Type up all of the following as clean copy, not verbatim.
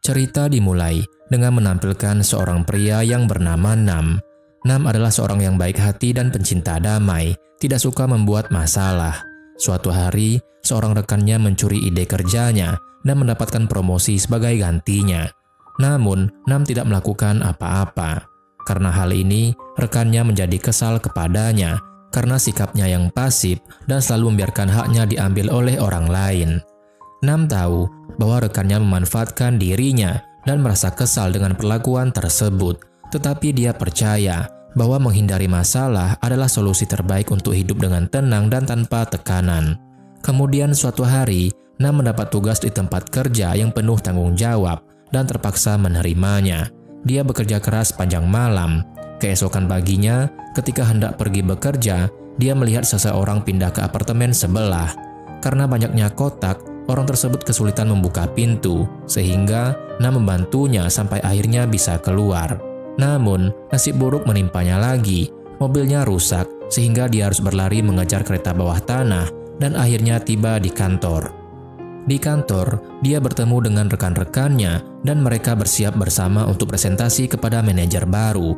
Cerita dimulai dengan menampilkan seorang pria yang bernama Nam. Nam adalah seorang yang baik hati dan pencinta damai, tidak suka membuat masalah. Suatu hari, seorang rekannya mencuri ide kerjanya dan mendapatkan promosi sebagai gantinya. Namun, Nam tidak melakukan apa-apa. Karena hal ini, rekannya menjadi kesal kepadanya karena sikapnya yang pasif dan selalu membiarkan haknya diambil oleh orang lain. Nam tahu bahwa rekannya memanfaatkan dirinya dan merasa kesal dengan perlakuan tersebut, tetapi dia percaya bahwa menghindari masalah adalah solusi terbaik untuk hidup dengan tenang dan tanpa tekanan. Kemudian suatu hari, Nam mendapat tugas di tempat kerja yang penuh tanggung jawab dan terpaksa menerimanya. Dia bekerja keras sepanjang malam. Keesokan paginya, ketika hendak pergi bekerja, dia melihat seseorang pindah ke apartemen sebelah. Karena banyaknya kotak, orang tersebut kesulitan membuka pintu, sehingga Nam membantunya sampai akhirnya bisa keluar. Namun, nasib buruk menimpanya lagi. Mobilnya rusak, sehingga dia harus berlari mengejar kereta bawah tanah dan akhirnya tiba di kantor. Di kantor, dia bertemu dengan rekan-rekannya dan mereka bersiap bersama untuk presentasi kepada manajer baru.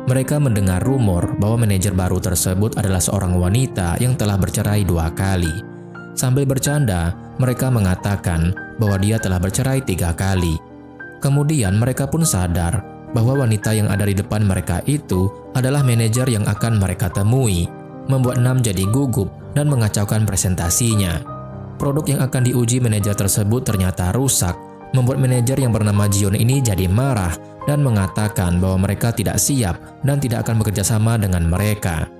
Mereka mendengar rumor bahwa manajer baru tersebut adalah seorang wanita yang telah bercerai 2 kali. Sambil bercanda, mereka mengatakan bahwa dia telah bercerai 3 kali. Kemudian mereka pun sadar bahwa wanita yang ada di depan mereka itu adalah manajer yang akan mereka temui, membuat Nam jadi gugup dan mengacaukan presentasinya. Produk yang akan diuji manajer tersebut ternyata rusak, membuat manajer yang bernama Jion ini jadi marah dan mengatakan bahwa mereka tidak siap dan tidak akan bekerja sama dengan mereka.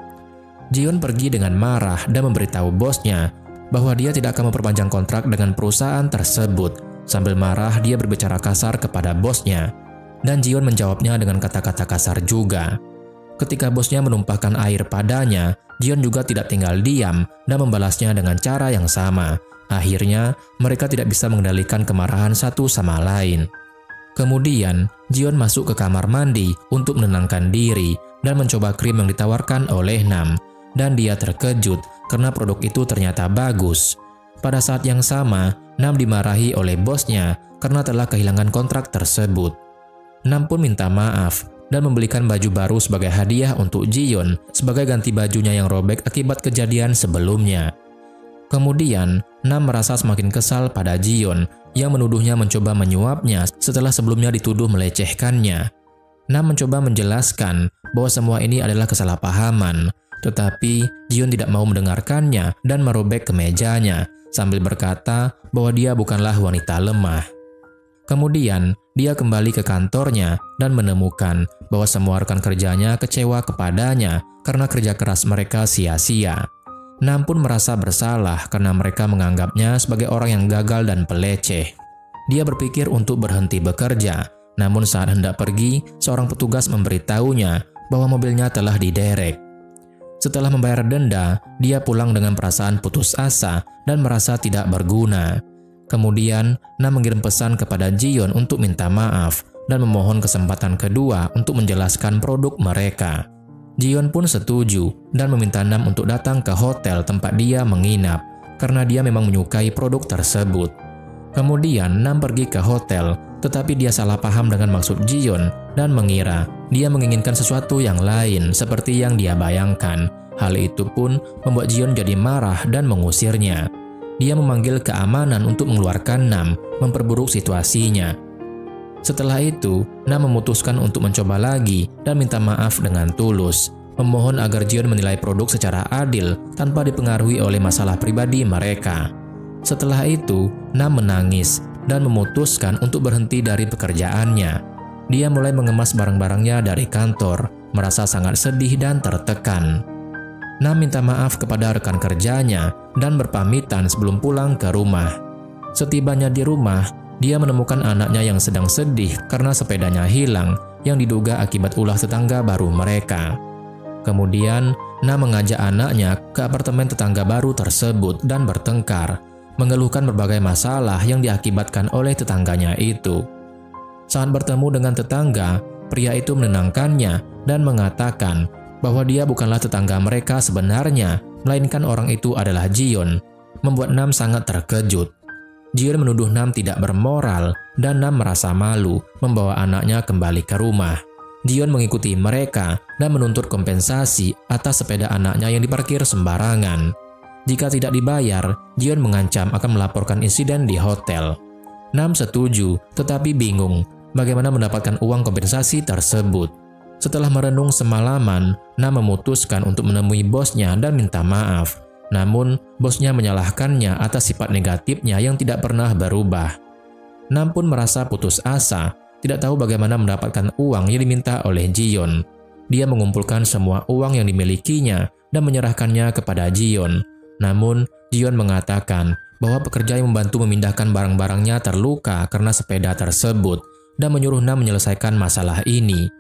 Jion pergi dengan marah dan memberitahu bosnya bahwa dia tidak akan memperpanjang kontrak dengan perusahaan tersebut. Sambil marah, dia berbicara kasar kepada bosnya. Dan Jion menjawabnya dengan kata-kata kasar juga. Ketika bosnya menumpahkan air padanya, Jion juga tidak tinggal diam dan membalasnya dengan cara yang sama. Akhirnya, mereka tidak bisa mengendalikan kemarahan satu sama lain. Kemudian, Jion masuk ke kamar mandi untuk menenangkan diri dan mencoba krim yang ditawarkan oleh Nam. Dan dia terkejut karena produk itu ternyata bagus. Pada saat yang sama, Nam dimarahi oleh bosnya karena telah kehilangan kontrak tersebut. Nam pun minta maaf dan membelikan baju baru sebagai hadiah untuk Jion sebagai ganti bajunya yang robek akibat kejadian sebelumnya. Kemudian, Nam merasa semakin kesal pada Jion yang menuduhnya mencoba menyuapnya setelah sebelumnya dituduh melecehkannya. Nam mencoba menjelaskan bahwa semua ini adalah kesalahpahaman, tetapi Jion tidak mau mendengarkannya dan merobek kemejanya sambil berkata bahwa dia bukanlah wanita lemah. Kemudian, dia kembali ke kantornya dan menemukan bahwa semua rekan kerjanya kecewa kepadanya karena kerja keras mereka sia-sia. Nam pun merasa bersalah karena mereka menganggapnya sebagai orang yang gagal dan peleceh. Dia berpikir untuk berhenti bekerja, namun saat hendak pergi, seorang petugas memberitahunya bahwa mobilnya telah diderek. Setelah membayar denda, dia pulang dengan perasaan putus asa dan merasa tidak berguna. Kemudian, Nam mengirim pesan kepada Jion untuk minta maaf dan memohon kesempatan kedua untuk menjelaskan produk mereka. Jion pun setuju dan meminta Nam untuk datang ke hotel tempat dia menginap karena dia memang menyukai produk tersebut. Kemudian Nam pergi ke hotel, tetapi dia salah paham dengan maksud Jion dan mengira dia menginginkan sesuatu yang lain seperti yang dia bayangkan. Hal itu pun membuat Jion jadi marah dan mengusirnya. Dia memanggil keamanan untuk mengeluarkan Nam, memperburuk situasinya. Setelah itu, Nam memutuskan untuk mencoba lagi dan minta maaf dengan tulus, memohon agar Jion menilai produk secara adil tanpa dipengaruhi oleh masalah pribadi mereka. Setelah itu, Nam menangis dan memutuskan untuk berhenti dari pekerjaannya. Dia mulai mengemas barang-barangnya dari kantor, merasa sangat sedih dan tertekan. Nam minta maaf kepada rekan kerjanya dan berpamitan sebelum pulang ke rumah. Setibanya di rumah, dia menemukan anaknya yang sedang sedih karena sepedanya hilang yang diduga akibat ulah tetangga baru mereka. Kemudian, Nam mengajak anaknya ke apartemen tetangga baru tersebut dan bertengkar, mengeluhkan berbagai masalah yang diakibatkan oleh tetangganya itu. Saat bertemu dengan tetangga, pria itu menenangkannya dan mengatakan bahwa dia bukanlah tetangga mereka sebenarnya, melainkan orang itu adalah Jion, membuat Nam sangat terkejut. Jion menuduh Nam tidak bermoral dan Nam merasa malu membawa anaknya kembali ke rumah. Jion mengikuti mereka dan menuntut kompensasi atas sepeda anaknya yang diparkir sembarangan. Jika tidak dibayar, Jion mengancam akan melaporkan insiden di hotel. Nam setuju, tetapi bingung bagaimana mendapatkan uang kompensasi tersebut. Setelah merenung semalaman, Nam memutuskan untuk menemui bosnya dan minta maaf. Namun, bosnya menyalahkannya atas sifat negatifnya yang tidak pernah berubah. Nam pun merasa putus asa, tidak tahu bagaimana mendapatkan uang yang diminta oleh Jion. Dia mengumpulkan semua uang yang dimilikinya dan menyerahkannya kepada Jion. Namun, Jion mengatakan bahwa pekerja yang membantu memindahkan barang-barangnya terluka karena sepeda tersebut dan menyuruh Nam menyelesaikan masalah ini.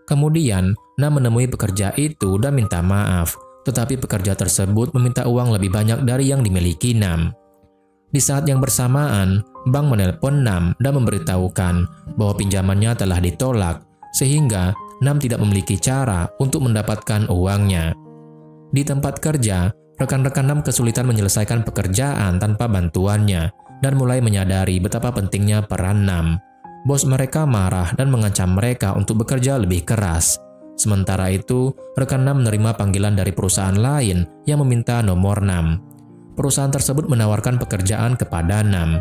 Kemudian, Nam menemui pekerja itu dan minta maaf. Tetapi pekerja tersebut meminta uang lebih banyak dari yang dimiliki Nam. Di saat yang bersamaan, bank menelpon Nam dan memberitahukan bahwa pinjamannya telah ditolak, sehingga Nam tidak memiliki cara untuk mendapatkan uangnya. Di tempat kerja, rekan-rekan Nam kesulitan menyelesaikan pekerjaan tanpa bantuannya dan mulai menyadari betapa pentingnya peran Nam. Bos mereka marah dan mengancam mereka untuk bekerja lebih keras. Sementara itu, rekan Nam menerima panggilan dari perusahaan lain yang meminta nomor Nam. Perusahaan tersebut menawarkan pekerjaan kepada Nam.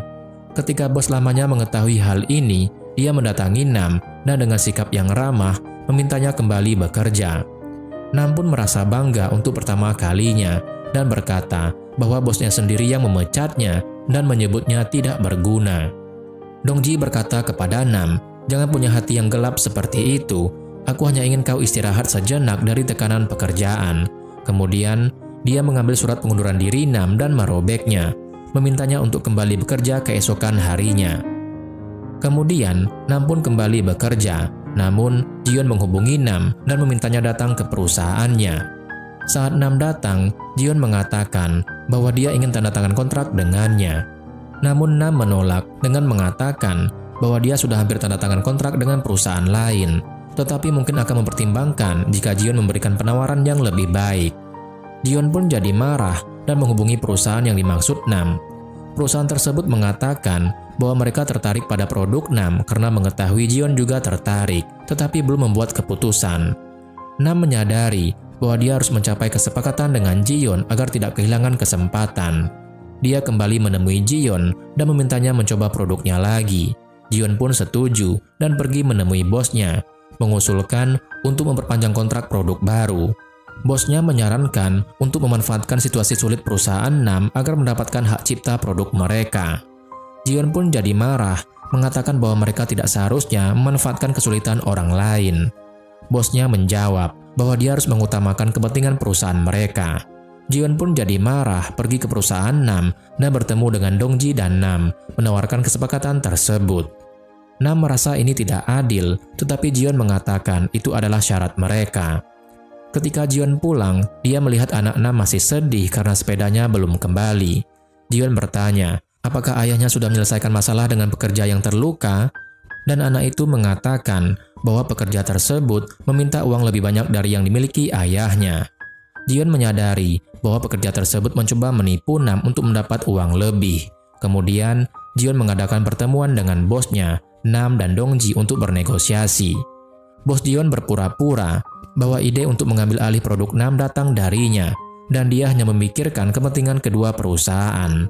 Ketika bos lamanya mengetahui hal ini, dia mendatangi Nam dan dengan sikap yang ramah memintanya kembali bekerja. Nam pun merasa bangga untuk pertama kalinya dan berkata bahwa bosnya sendiri yang memecatnya dan menyebutnya tidak berguna. Dongji berkata kepada Nam, "Jangan punya hati yang gelap seperti itu. Aku hanya ingin kau istirahat sejenak dari tekanan pekerjaan." Kemudian, dia mengambil surat pengunduran diri Nam dan merobeknya, memintanya untuk kembali bekerja keesokan harinya. Kemudian, Nam pun kembali bekerja, namun Jion menghubungi Nam dan memintanya datang ke perusahaannya. Saat Nam datang, Jion mengatakan bahwa dia ingin tanda tangan kontrak dengannya. Namun Nam menolak dengan mengatakan bahwa dia sudah hampir tanda tangan kontrak dengan perusahaan lain, tetapi mungkin akan mempertimbangkan jika Jion memberikan penawaran yang lebih baik. Jion pun jadi marah dan menghubungi perusahaan yang dimaksud Nam. Perusahaan tersebut mengatakan bahwa mereka tertarik pada produk Nam karena mengetahui Jion juga tertarik, tetapi belum membuat keputusan. Nam menyadari bahwa dia harus mencapai kesepakatan dengan Jion agar tidak kehilangan kesempatan. Dia kembali menemui Jion dan memintanya mencoba produknya lagi. Jion pun setuju dan pergi menemui bosnya, mengusulkan untuk memperpanjang kontrak produk baru. Bosnya menyarankan untuk memanfaatkan situasi sulit perusahaan Nam agar mendapatkan hak cipta produk mereka. Jion pun jadi marah, mengatakan bahwa mereka tidak seharusnya memanfaatkan kesulitan orang lain. Bosnya menjawab bahwa dia harus mengutamakan kepentingan perusahaan mereka. Jion pun jadi marah, pergi ke perusahaan Nam dan bertemu dengan Dongji dan Nam, menawarkan kesepakatan tersebut. Nam merasa ini tidak adil, tetapi Jion mengatakan itu adalah syarat mereka. Ketika Jion pulang, dia melihat anak Nam masih sedih karena sepedanya belum kembali. Jion bertanya, apakah ayahnya sudah menyelesaikan masalah dengan pekerja yang terluka? Dan anak itu mengatakan bahwa pekerja tersebut meminta uang lebih banyak dari yang dimiliki ayahnya. Jion menyadari bahwa pekerja tersebut mencoba menipu Nam untuk mendapat uang lebih. Kemudian, Jion mengadakan pertemuan dengan bosnya, Nam dan Dongji untuk bernegosiasi. Bos Jion berpura-pura bahwa ide untuk mengambil alih produk Nam datang darinya, dan dia hanya memikirkan kepentingan kedua perusahaan.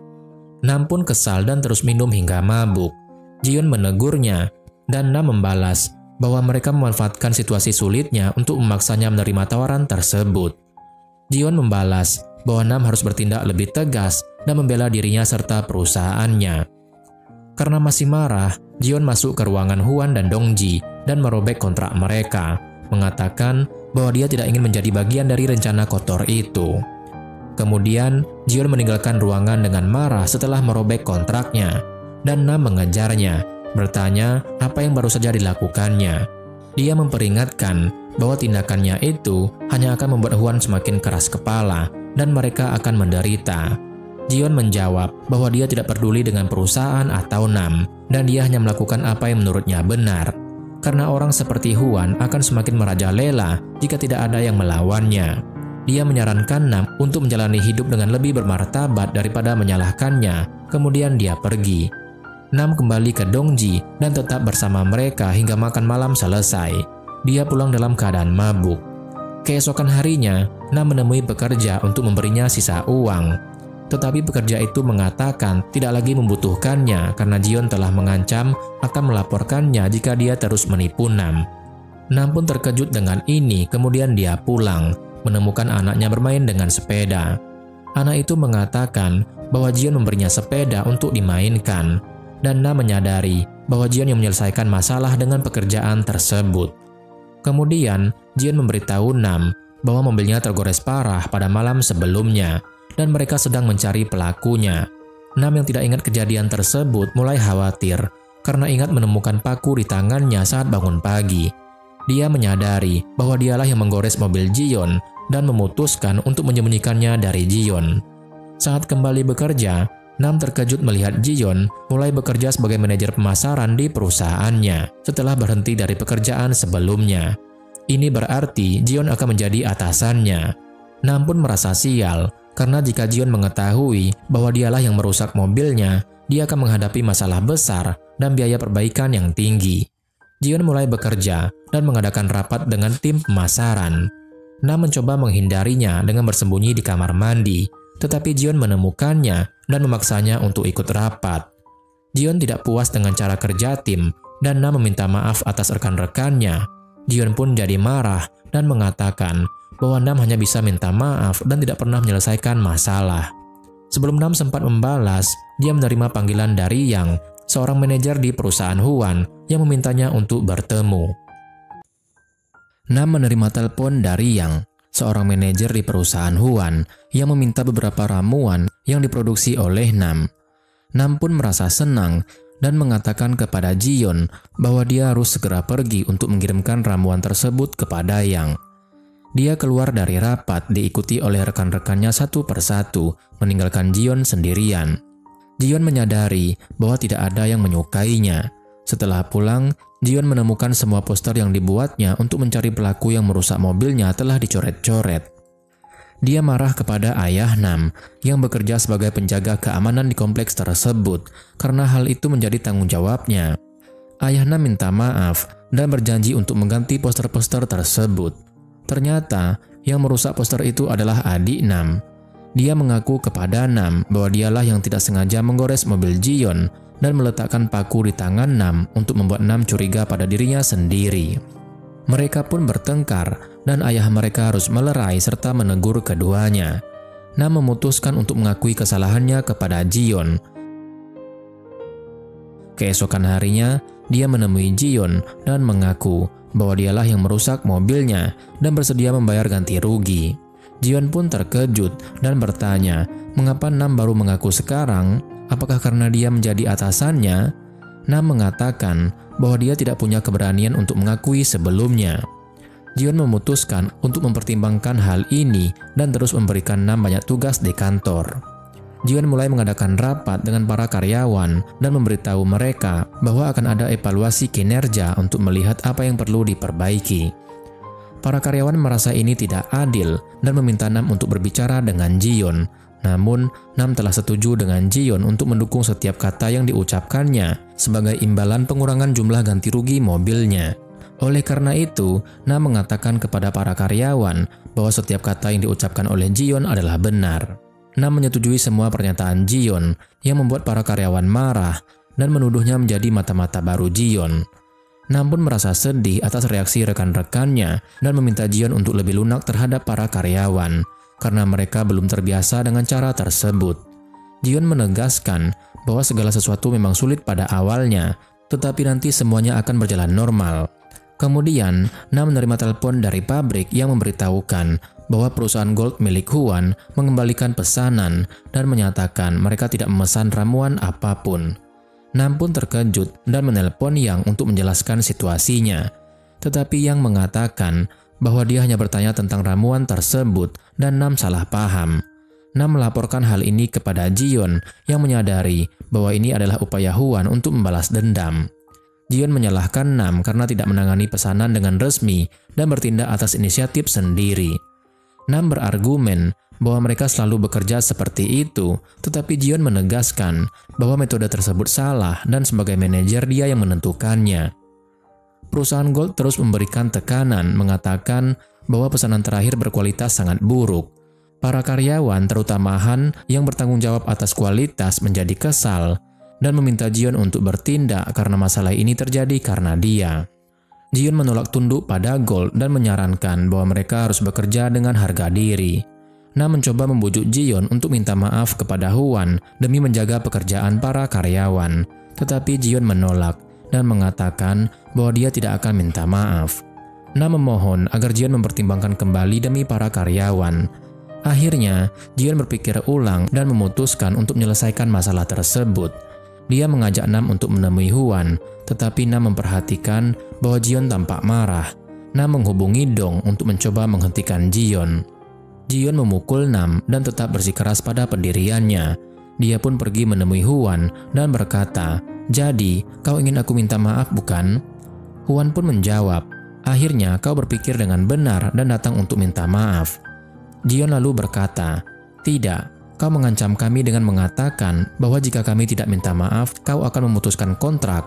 Nam pun kesal dan terus minum hingga mabuk. Jion menegurnya, dan Nam membalas bahwa mereka memanfaatkan situasi sulitnya untuk memaksanya menerima tawaran tersebut. Jion membalas bahwa Nam harus bertindak lebih tegas dan membela dirinya serta perusahaannya. Karena masih marah, Jion masuk ke ruangan Huan dan Dongji dan merobek kontrak mereka, mengatakan bahwa dia tidak ingin menjadi bagian dari rencana kotor itu. Kemudian, Jion meninggalkan ruangan dengan marah setelah merobek kontraknya, dan Nam mengejarnya, bertanya apa yang baru saja dilakukannya. Dia memperingatkan bahwa tindakannya itu hanya akan membuat Huan semakin keras kepala dan mereka akan menderita. Jion menjawab bahwa dia tidak peduli dengan perusahaan atau Nam, dan dia hanya melakukan apa yang menurutnya benar. Karena orang seperti Huan akan semakin merajalela jika tidak ada yang melawannya. Dia menyarankan Nam untuk menjalani hidup dengan lebih bermartabat daripada menyalahkannya Kemudian dia pergi. Nam kembali ke Dongji dan tetap bersama mereka hingga makan malam selesai. Dia pulang dalam keadaan mabuk. Keesokan harinya, Nam menemui pekerja untuk memberinya sisa uang. Tetapi pekerja itu mengatakan tidak lagi membutuhkannya karena Jion telah mengancam akan melaporkannya jika dia terus menipu Nam. Nam pun terkejut dengan ini, kemudian dia pulang, menemukan anaknya bermain dengan sepeda. Anak itu mengatakan bahwa Jion memberinya sepeda untuk dimainkan, dan Nam menyadari bahwa Jion yang menyelesaikan masalah dengan pekerjaan tersebut. Kemudian, Jion memberitahu Nam bahwa mobilnya tergores parah pada malam sebelumnya, dan mereka sedang mencari pelakunya. Nam yang tidak ingat kejadian tersebut mulai khawatir karena ingat menemukan paku di tangannya saat bangun pagi. Dia menyadari bahwa dialah yang menggores mobil Jion dan memutuskan untuk menyembunyikannya dari Jion. Saat kembali bekerja, Nam terkejut melihat Jion mulai bekerja sebagai manajer pemasaran di perusahaannya setelah berhenti dari pekerjaan sebelumnya. Ini berarti Jion akan menjadi atasannya. Nam pun merasa sial karena jika Jion mengetahui bahwa dialah yang merusak mobilnya, dia akan menghadapi masalah besar dan biaya perbaikan yang tinggi. Jion mulai bekerja dan mengadakan rapat dengan tim pemasaran. Nam mencoba menghindarinya dengan bersembunyi di kamar mandi, tetapi Jion menemukannya dan memaksanya untuk ikut rapat. Jion tidak puas dengan cara kerja tim dan Nam meminta maaf atas rekan-rekannya. Jion pun jadi marah dan mengatakan bahwa Nam hanya bisa minta maaf dan tidak pernah menyelesaikan masalah. Sebelum Nam sempat membalas, dia menerima panggilan dari Yang, seorang manajer di perusahaan Huan yang memintanya untuk bertemu. Nam menerima telepon dari Yang, seorang manajer di perusahaan Huan yang meminta beberapa ramuan yang diproduksi oleh Nam. Nam pun merasa senang dan mengatakan kepada Jion bahwa dia harus segera pergi untuk mengirimkan ramuan tersebut kepada Yang. Dia keluar dari rapat diikuti oleh rekan-rekannya satu persatu, meninggalkan Jion sendirian. Jion menyadari bahwa tidak ada yang menyukainya. Setelah pulang, Jion menemukan semua poster yang dibuatnya untuk mencari pelaku yang merusak mobilnya telah dicoret-coret. Dia marah kepada ayah Nam yang bekerja sebagai penjaga keamanan di kompleks tersebut karena hal itu menjadi tanggung jawabnya. Ayah Nam minta maaf dan berjanji untuk mengganti poster-poster tersebut. Ternyata yang merusak poster itu adalah adik Nam. Dia mengaku kepada Nam bahwa dialah yang tidak sengaja menggores mobil Jion dan meletakkan paku di tangan Nam untuk membuat Nam curiga pada dirinya sendiri. Mereka pun bertengkar dan ayah mereka harus melerai serta menegur keduanya. Nam memutuskan untuk mengakui kesalahannya kepada Jion. Keesokan harinya, dia menemui Jion dan mengaku bahwa dialah yang merusak mobilnya dan bersedia membayar ganti rugi. Jion pun terkejut dan bertanya, mengapa Nam baru mengaku sekarang? Apakah karena dia menjadi atasannya? Nam mengatakan bahwa dia tidak punya keberanian untuk mengakui sebelumnya. Jion memutuskan untuk mempertimbangkan hal ini dan terus memberikan Nam banyak tugas di kantor. Jion mulai mengadakan rapat dengan para karyawan dan memberitahu mereka bahwa akan ada evaluasi kinerja untuk melihat apa yang perlu diperbaiki. Para karyawan merasa ini tidak adil dan meminta Nam untuk berbicara dengan Jion. Namun, Nam telah setuju dengan Jion untuk mendukung setiap kata yang diucapkannya sebagai imbalan pengurangan jumlah ganti rugi mobilnya. Oleh karena itu, Nam mengatakan kepada para karyawan bahwa setiap kata yang diucapkan oleh Jion adalah benar. Nam menyetujui semua pernyataan Jion yang membuat para karyawan marah dan menuduhnya menjadi mata-mata baru Jion. Nam pun merasa sedih atas reaksi rekan-rekannya dan meminta Jion untuk lebih lunak terhadap para karyawan karena mereka belum terbiasa dengan cara tersebut. Jion menegaskan bahwa segala sesuatu memang sulit pada awalnya, tetapi nanti semuanya akan berjalan normal. Kemudian, Nam menerima telepon dari pabrik yang memberitahukan bahwa perusahaan gold milik Huan mengembalikan pesanan dan menyatakan mereka tidak memesan ramuan apapun. Nam pun terkejut dan menelpon Yang untuk menjelaskan situasinya. Tetapi Yang mengatakan bahwa dia hanya bertanya tentang ramuan tersebut dan Nam salah paham. Nam melaporkan hal ini kepada Jion yang menyadari bahwa ini adalah upaya Huan untuk membalas dendam. Jion menyalahkan Nam karena tidak menangani pesanan dengan resmi dan bertindak atas inisiatif sendiri. Nam berargumen bahwa mereka selalu bekerja seperti itu, tetapi Jion menegaskan bahwa metode tersebut salah dan sebagai manajer dia yang menentukannya. Perusahaan Gold terus memberikan tekanan, mengatakan bahwa pesanan terakhir berkualitas sangat buruk. Para karyawan, terutama Han yang bertanggung jawab atas kualitas, menjadi kesal dan meminta Jion untuk bertindak karena masalah ini terjadi karena dia. Jion menolak tunduk pada Gold dan menyarankan bahwa mereka harus bekerja dengan harga diri. Nam mencoba membujuk Jion untuk minta maaf kepada Hwan demi menjaga pekerjaan para karyawan, tetapi Jion menolak dan mengatakan bahwa dia tidak akan minta maaf. Nam memohon agar Jion mempertimbangkan kembali demi para karyawan. Akhirnya, Jion berpikir ulang dan memutuskan untuk menyelesaikan masalah tersebut. Dia mengajak Nam untuk menemui Hwan, tetapi Nam memperhatikan bahwa Jion tampak marah. Nam menghubungi Dong untuk mencoba menghentikan Jion. Jion memukul Nam dan tetap bersikeras pada pendiriannya. Dia pun pergi menemui Hwan dan berkata, "Jadi, kau ingin aku minta maaf, bukan?" Hwan pun menjawab, "Akhirnya kau berpikir dengan benar dan datang untuk minta maaf." Jion lalu berkata, "Tidak. Kau mengancam kami dengan mengatakan bahwa jika kami tidak minta maaf, kau akan memutuskan kontrak."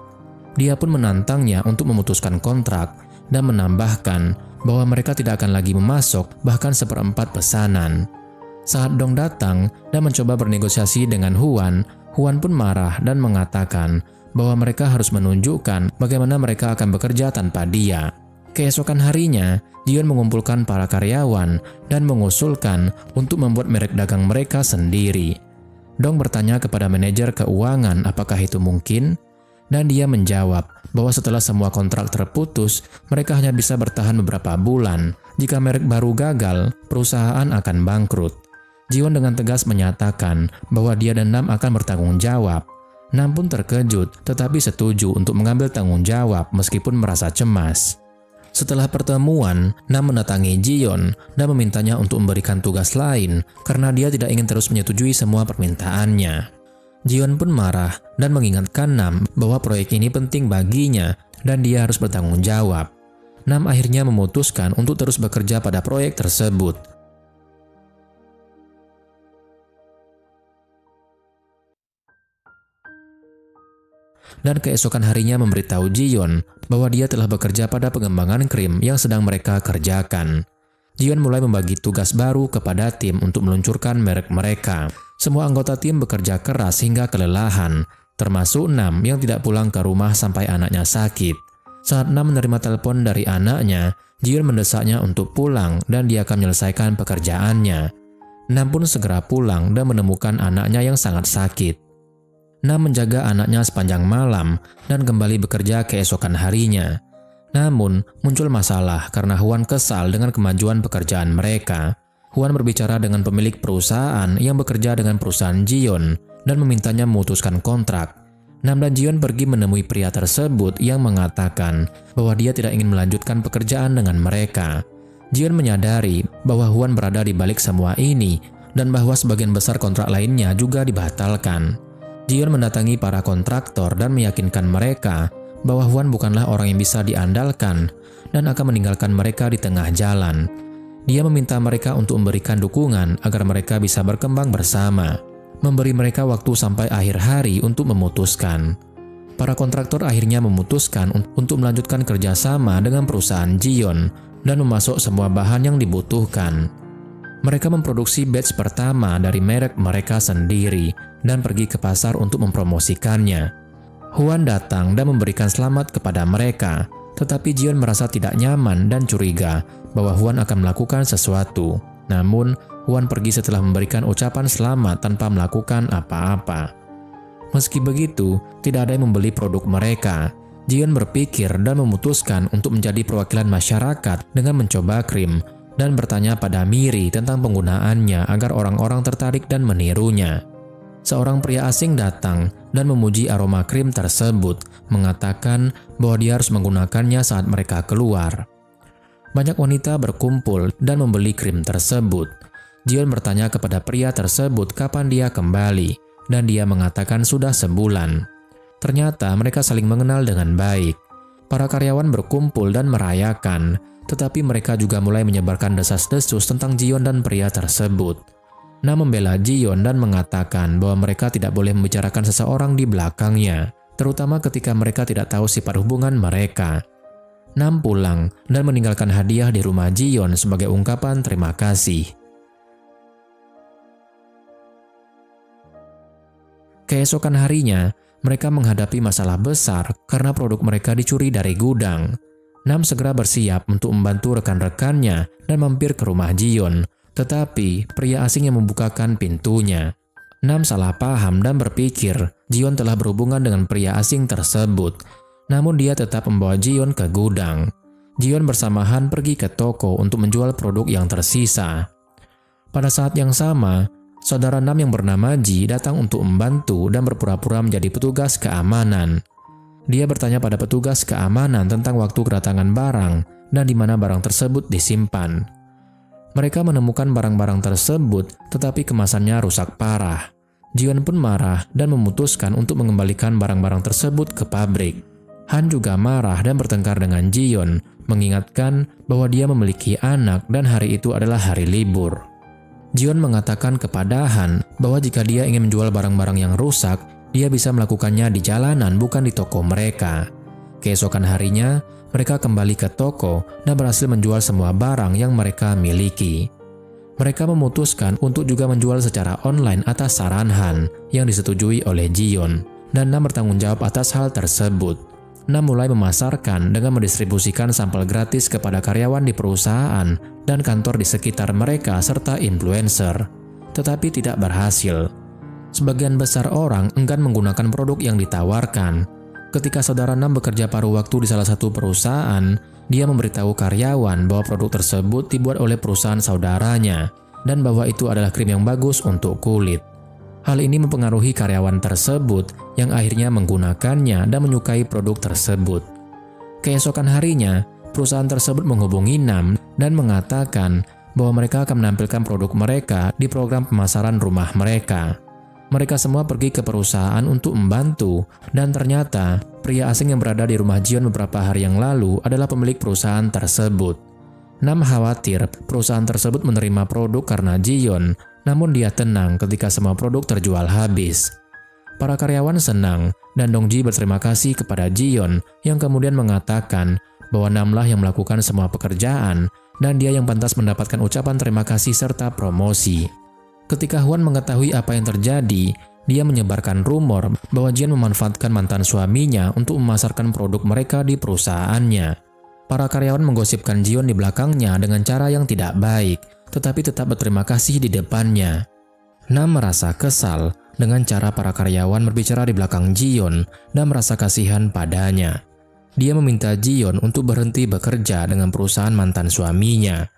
Dia pun menantangnya untuk memutuskan kontrak dan menambahkan bahwa mereka tidak akan lagi memasok bahkan 1/4 pesanan. Saat Dong datang dan mencoba bernegosiasi dengan Hwan, Hwan pun marah dan mengatakan bahwa mereka harus menunjukkan bagaimana mereka akan bekerja tanpa dia. Keesokan harinya, Jion mengumpulkan para karyawan dan mengusulkan untuk membuat merek dagang mereka sendiri. Dong bertanya kepada manajer keuangan apakah itu mungkin, dan dia menjawab bahwa setelah semua kontrak terputus, mereka hanya bisa bertahan beberapa bulan. Jika merek baru gagal, perusahaan akan bangkrut. Jion dengan tegas menyatakan bahwa dia dan Nam akan bertanggung jawab. Nam pun terkejut, tetapi setuju untuk mengambil tanggung jawab meskipun merasa cemas. Setelah pertemuan, Nam mendatangi Jion dan memintanya untuk memberikan tugas lain karena dia tidak ingin terus menyetujui semua permintaannya. Jion pun marah dan mengingatkan Nam bahwa proyek ini penting baginya dan dia harus bertanggung jawab. Nam akhirnya memutuskan untuk terus bekerja pada proyek tersebut. Dan keesokan harinya memberitahu Jion bahwa dia telah bekerja pada pengembangan krim yang sedang mereka kerjakan. Jion mulai membagi tugas baru kepada tim untuk meluncurkan merek mereka. Semua anggota tim bekerja keras hingga kelelahan, termasuk Nam yang tidak pulang ke rumah sampai anaknya sakit. Saat Nam menerima telepon dari anaknya, Jion mendesaknya untuk pulang dan dia akan menyelesaikan pekerjaannya. Nam pun segera pulang dan menemukan anaknya yang sangat sakit. Nam menjaga anaknya sepanjang malam dan kembali bekerja keesokan harinya. Namun, muncul masalah karena Hwan kesal dengan kemajuan pekerjaan mereka. Hwan berbicara dengan pemilik perusahaan yang bekerja dengan perusahaan Jion dan memintanya memutuskan kontrak. Nam dan Jion pergi menemui pria tersebut yang mengatakan bahwa dia tidak ingin melanjutkan pekerjaan dengan mereka. Jion menyadari bahwa Hwan berada di balik semua ini dan bahwa sebagian besar kontrak lainnya juga dibatalkan. Jion mendatangi para kontraktor dan meyakinkan mereka bahwa Hwan bukanlah orang yang bisa diandalkan dan akan meninggalkan mereka di tengah jalan. Dia meminta mereka untuk memberikan dukungan agar mereka bisa berkembang bersama, memberi mereka waktu sampai akhir hari untuk memutuskan. Para kontraktor akhirnya memutuskan untuk melanjutkan kerjasama dengan perusahaan Jion dan memasok semua bahan yang dibutuhkan. Mereka memproduksi batch pertama dari merek mereka sendiri dan pergi ke pasar untuk mempromosikannya. Hwan datang dan memberikan selamat kepada mereka, tetapi Jion merasa tidak nyaman dan curiga bahwa Hwan akan melakukan sesuatu. Namun, Hwan pergi setelah memberikan ucapan selamat tanpa melakukan apa-apa. Meski begitu, tidak ada yang membeli produk mereka. Jion berpikir dan memutuskan untuk menjadi perwakilan masyarakat dengan mencoba krim dan bertanya pada Miri tentang penggunaannya agar orang-orang tertarik dan menirunya. Seorang pria asing datang dan memuji aroma krim tersebut, mengatakan bahwa dia harus menggunakannya saat mereka keluar. Banyak wanita berkumpul dan membeli krim tersebut. Jion bertanya kepada pria tersebut kapan dia kembali, dan dia mengatakan sudah sebulan. Ternyata mereka saling mengenal dengan baik. Para karyawan berkumpul dan merayakan, tetapi mereka juga mulai menyebarkan desas-desus tentang Ji-yeon dan pria tersebut. Nam membela Ji-yeon dan mengatakan bahwa mereka tidak boleh membicarakan seseorang di belakangnya, terutama ketika mereka tidak tahu sifat hubungan mereka. Nam pulang dan meninggalkan hadiah di rumah Ji-yeon sebagai ungkapan terima kasih. Keesokan harinya, mereka menghadapi masalah besar karena produk mereka dicuri dari gudang. Nam segera bersiap untuk membantu rekan-rekannya dan mampir ke rumah Ji-yeon, tetapi pria asing yang membukakan pintunya. Nam salah paham dan berpikir Ji-yeon telah berhubungan dengan pria asing tersebut, namun dia tetap membawa Ji-yeon ke gudang. Ji-yeon bersama Han pergi ke toko untuk menjual produk yang tersisa. Pada saat yang sama, saudara Nam yang bernama Ji datang untuk membantu dan berpura-pura menjadi petugas keamanan. Dia bertanya pada petugas keamanan tentang waktu kedatangan barang dan di mana barang tersebut disimpan. Mereka menemukan barang-barang tersebut, tetapi kemasannya rusak parah. Ji-yeon pun marah dan memutuskan untuk mengembalikan barang-barang tersebut ke pabrik. Han juga marah dan bertengkar dengan Ji-yeon, mengingatkan bahwa dia memiliki anak dan hari itu adalah hari libur. Ji-yeon mengatakan kepada Han bahwa jika dia ingin menjual barang-barang yang rusak, dia bisa melakukannya di jalanan bukan di toko mereka. Keesokan harinya, mereka kembali ke toko dan berhasil menjual semua barang yang mereka miliki. Mereka memutuskan untuk juga menjual secara online atas saran Han yang disetujui oleh Ji-yeon, dan Nam bertanggung jawab atas hal tersebut. Nam mulai memasarkan dengan mendistribusikan sampel gratis kepada karyawan di perusahaan dan kantor di sekitar mereka serta influencer, tetapi tidak berhasil. Sebagian besar orang enggan menggunakan produk yang ditawarkan. Ketika saudara Nam bekerja paruh waktu di salah satu perusahaan, dia memberitahu karyawan bahwa produk tersebut dibuat oleh perusahaan saudaranya dan bahwa itu adalah krim yang bagus untuk kulit. Hal ini mempengaruhi karyawan tersebut yang akhirnya menggunakannya dan menyukai produk tersebut. Keesokan harinya, perusahaan tersebut menghubungi Nam dan mengatakan bahwa mereka akan menampilkan produk mereka di program pemasaran rumah mereka. Mereka semua pergi ke perusahaan untuk membantu, dan ternyata pria asing yang berada di rumah Ji-yeon beberapa hari yang lalu adalah pemilik perusahaan tersebut. Nam khawatir perusahaan tersebut menerima produk karena Ji-yeon, namun dia tenang ketika semua produk terjual habis. Para karyawan senang, dan Dong-ji berterima kasih kepada Ji-yeon yang kemudian mengatakan bahwa Namlah yang melakukan semua pekerjaan, dan dia yang pantas mendapatkan ucapan terima kasih serta promosi. Ketika Hwan mengetahui apa yang terjadi, dia menyebarkan rumor bahwa Ji-yeon memanfaatkan mantan suaminya untuk memasarkan produk mereka di perusahaannya. Para karyawan menggosipkan Ji-yeon di belakangnya dengan cara yang tidak baik, tetapi tetap berterima kasih di depannya. Nam merasa kesal dengan cara para karyawan berbicara di belakang Ji-yeon dan merasa kasihan padanya. Dia meminta Ji-yeon untuk berhenti bekerja dengan perusahaan mantan suaminya.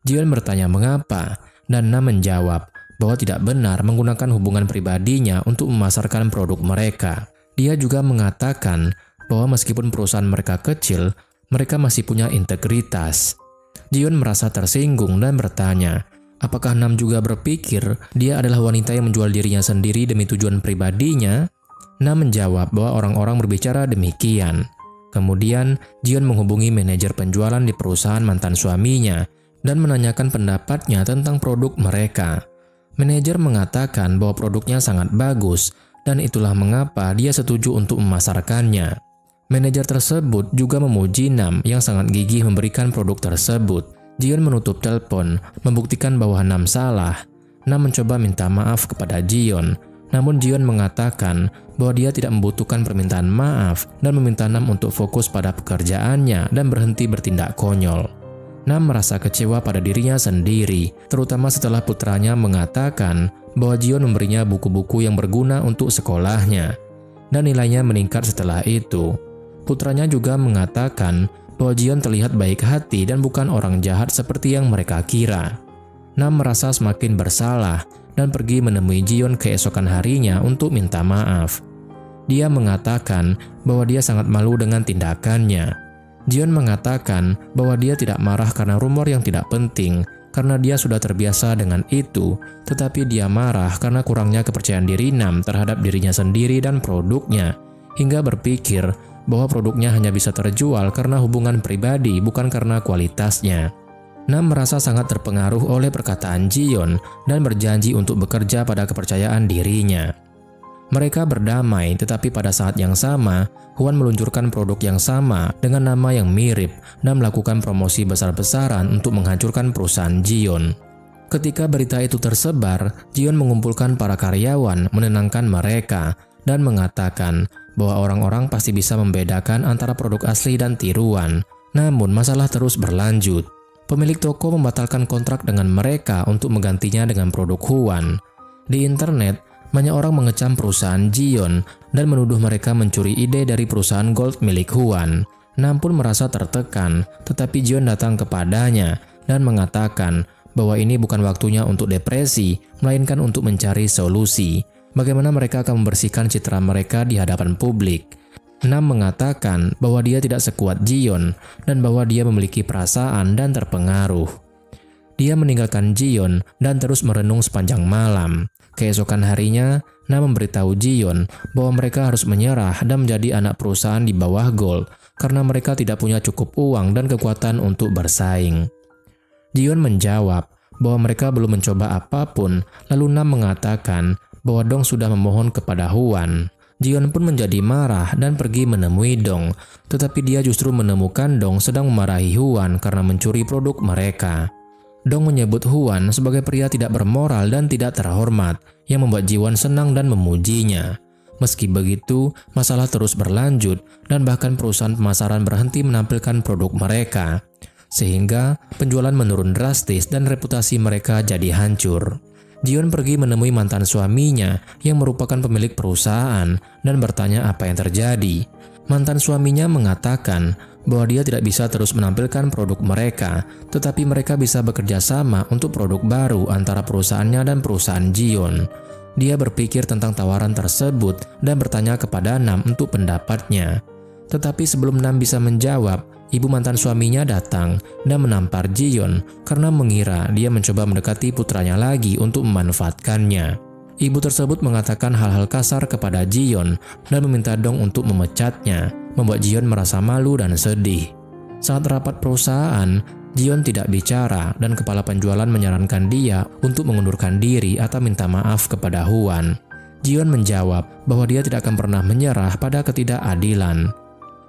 Ji-yeon bertanya mengapa, dan Nam menjawab bahwa tidak benar menggunakan hubungan pribadinya untuk memasarkan produk mereka. Dia juga mengatakan bahwa meskipun perusahaan mereka kecil, mereka masih punya integritas. Ji-yeon merasa tersinggung dan bertanya, apakah Nam juga berpikir dia adalah wanita yang menjual dirinya sendiri demi tujuan pribadinya? Nam menjawab bahwa orang-orang berbicara demikian. Kemudian, Ji-yeon menghubungi manajer penjualan di perusahaan mantan suaminya dan menanyakan pendapatnya tentang produk mereka. Manajer mengatakan bahwa produknya sangat bagus dan itulah mengapa dia setuju untuk memasarkannya. Manajer tersebut juga memuji Nam yang sangat gigih memberikan produk tersebut. Ji-yeon menutup telepon, membuktikan bahwa Nam salah. Nam mencoba minta maaf kepada Ji-yeon, namun Ji-yeon mengatakan bahwa dia tidak membutuhkan permintaan maaf dan meminta Nam untuk fokus pada pekerjaannya dan berhenti bertindak konyol. Nam merasa kecewa pada dirinya sendiri, terutama setelah putranya mengatakan bahwa Ji-yeon memberinya buku-buku yang berguna untuk sekolahnya, dan nilainya meningkat setelah itu. Putranya juga mengatakan bahwa Ji-yeon terlihat baik hati dan bukan orang jahat seperti yang mereka kira. Nam merasa semakin bersalah dan pergi menemui Ji-yeon keesokan harinya untuk minta maaf. Dia mengatakan bahwa dia sangat malu dengan tindakannya. Ji-yeon mengatakan bahwa dia tidak marah karena rumor yang tidak penting, karena dia sudah terbiasa dengan itu, tetapi dia marah karena kurangnya kepercayaan diri Nam terhadap dirinya sendiri dan produknya, hingga berpikir bahwa produknya hanya bisa terjual karena hubungan pribadi, bukan karena kualitasnya. Nam merasa sangat terpengaruh oleh perkataan Jion dan berjanji untuk bekerja pada kepercayaan dirinya. Mereka berdamai, tetapi pada saat yang sama, Hwan meluncurkan produk yang sama dengan nama yang mirip dan melakukan promosi besar-besaran untuk menghancurkan perusahaan Jion. Ketika berita itu tersebar, Jion mengumpulkan para karyawan, menenangkan mereka, dan mengatakan bahwa orang-orang pasti bisa membedakan antara produk asli dan tiruan. Namun masalah terus berlanjut. Pemilik toko membatalkan kontrak dengan mereka untuk menggantinya dengan produk Hwan. Di internet, banyak orang mengecam perusahaan Jion dan menuduh mereka mencuri ide dari perusahaan gold milik Hwan. Nam pun merasa tertekan, tetapi Jion datang kepadanya dan mengatakan bahwa ini bukan waktunya untuk depresi, melainkan untuk mencari solusi. Bagaimana mereka akan membersihkan citra mereka di hadapan publik. Nam mengatakan bahwa dia tidak sekuat Jion dan bahwa dia memiliki perasaan dan terpengaruh. Dia meninggalkan Jion dan terus merenung sepanjang malam. Keesokan harinya, Nam memberitahu Jion bahwa mereka harus menyerah dan menjadi anak perusahaan di bawah Gold karena mereka tidak punya cukup uang dan kekuatan untuk bersaing. Jion menjawab bahwa mereka belum mencoba apapun, lalu Nam mengatakan bahwa Dong sudah memohon kepada Hwan. Jion pun menjadi marah dan pergi menemui Dong, tetapi dia justru menemukan Dong sedang memarahi Hwan karena mencuri produk mereka. Dong menyebut Hwan sebagai pria tidak bermoral dan tidak terhormat, yang membuat Jiwon senang dan memujinya. Meski begitu, masalah terus berlanjut dan bahkan perusahaan pemasaran berhenti menampilkan produk mereka, sehingga penjualan menurun drastis dan reputasi mereka jadi hancur. Jion pergi menemui mantan suaminya yang merupakan pemilik perusahaan dan bertanya apa yang terjadi. Mantan suaminya mengatakan bahwa dia tidak bisa terus menampilkan produk mereka, tetapi mereka bisa bekerja sama untuk produk baru antara perusahaannya dan perusahaan Jion. Dia berpikir tentang tawaran tersebut dan bertanya kepada Nam untuk pendapatnya. Tetapi sebelum Nam bisa menjawab, ibu mantan suaminya datang dan menampar Jion karena mengira dia mencoba mendekati putranya lagi untuk memanfaatkannya. Ibu tersebut mengatakan hal-hal kasar kepada Jion dan meminta Dong untuk memecatnya, membuat Jion merasa malu dan sedih. Saat rapat perusahaan, Jion tidak bicara dan kepala penjualan menyarankan dia untuk mengundurkan diri atau minta maaf kepada Hwan. Jion menjawab bahwa dia tidak akan pernah menyerah pada ketidakadilan.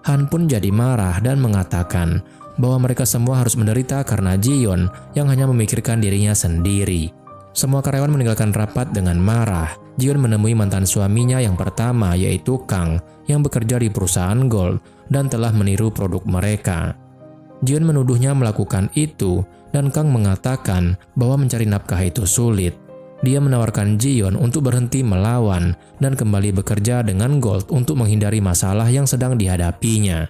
Han pun jadi marah dan mengatakan bahwa mereka semua harus menderita karena Jion yang hanya memikirkan dirinya sendiri. Semua karyawan meninggalkan rapat dengan marah. Jion menemui mantan suaminya yang pertama, yaitu Kang, yang bekerja di perusahaan Gold dan telah meniru produk mereka. Jion menuduhnya melakukan itu dan Kang mengatakan bahwa mencari nafkah itu sulit. Dia menawarkan Jion untuk berhenti melawan dan kembali bekerja dengan Gold untuk menghindari masalah yang sedang dihadapinya.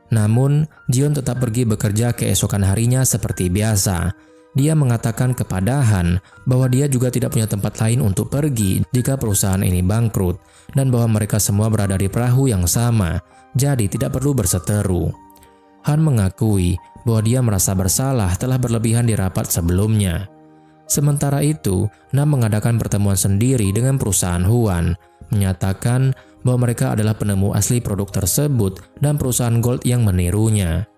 Namun, Jion tetap pergi bekerja keesokan harinya seperti biasa. Dia mengatakan kepada Han bahwa dia juga tidak punya tempat lain untuk pergi jika perusahaan ini bangkrut dan bahwa mereka semua berada di perahu yang sama, jadi tidak perlu berseteru. Han mengakui bahwa dia merasa bersalah telah berlebihan di rapat sebelumnya. Sementara itu, Nam mengadakan pertemuan sendiri dengan perusahaan Hwan, menyatakan bahwa mereka adalah penemu asli produk tersebut dan perusahaan Gold yang menirunya.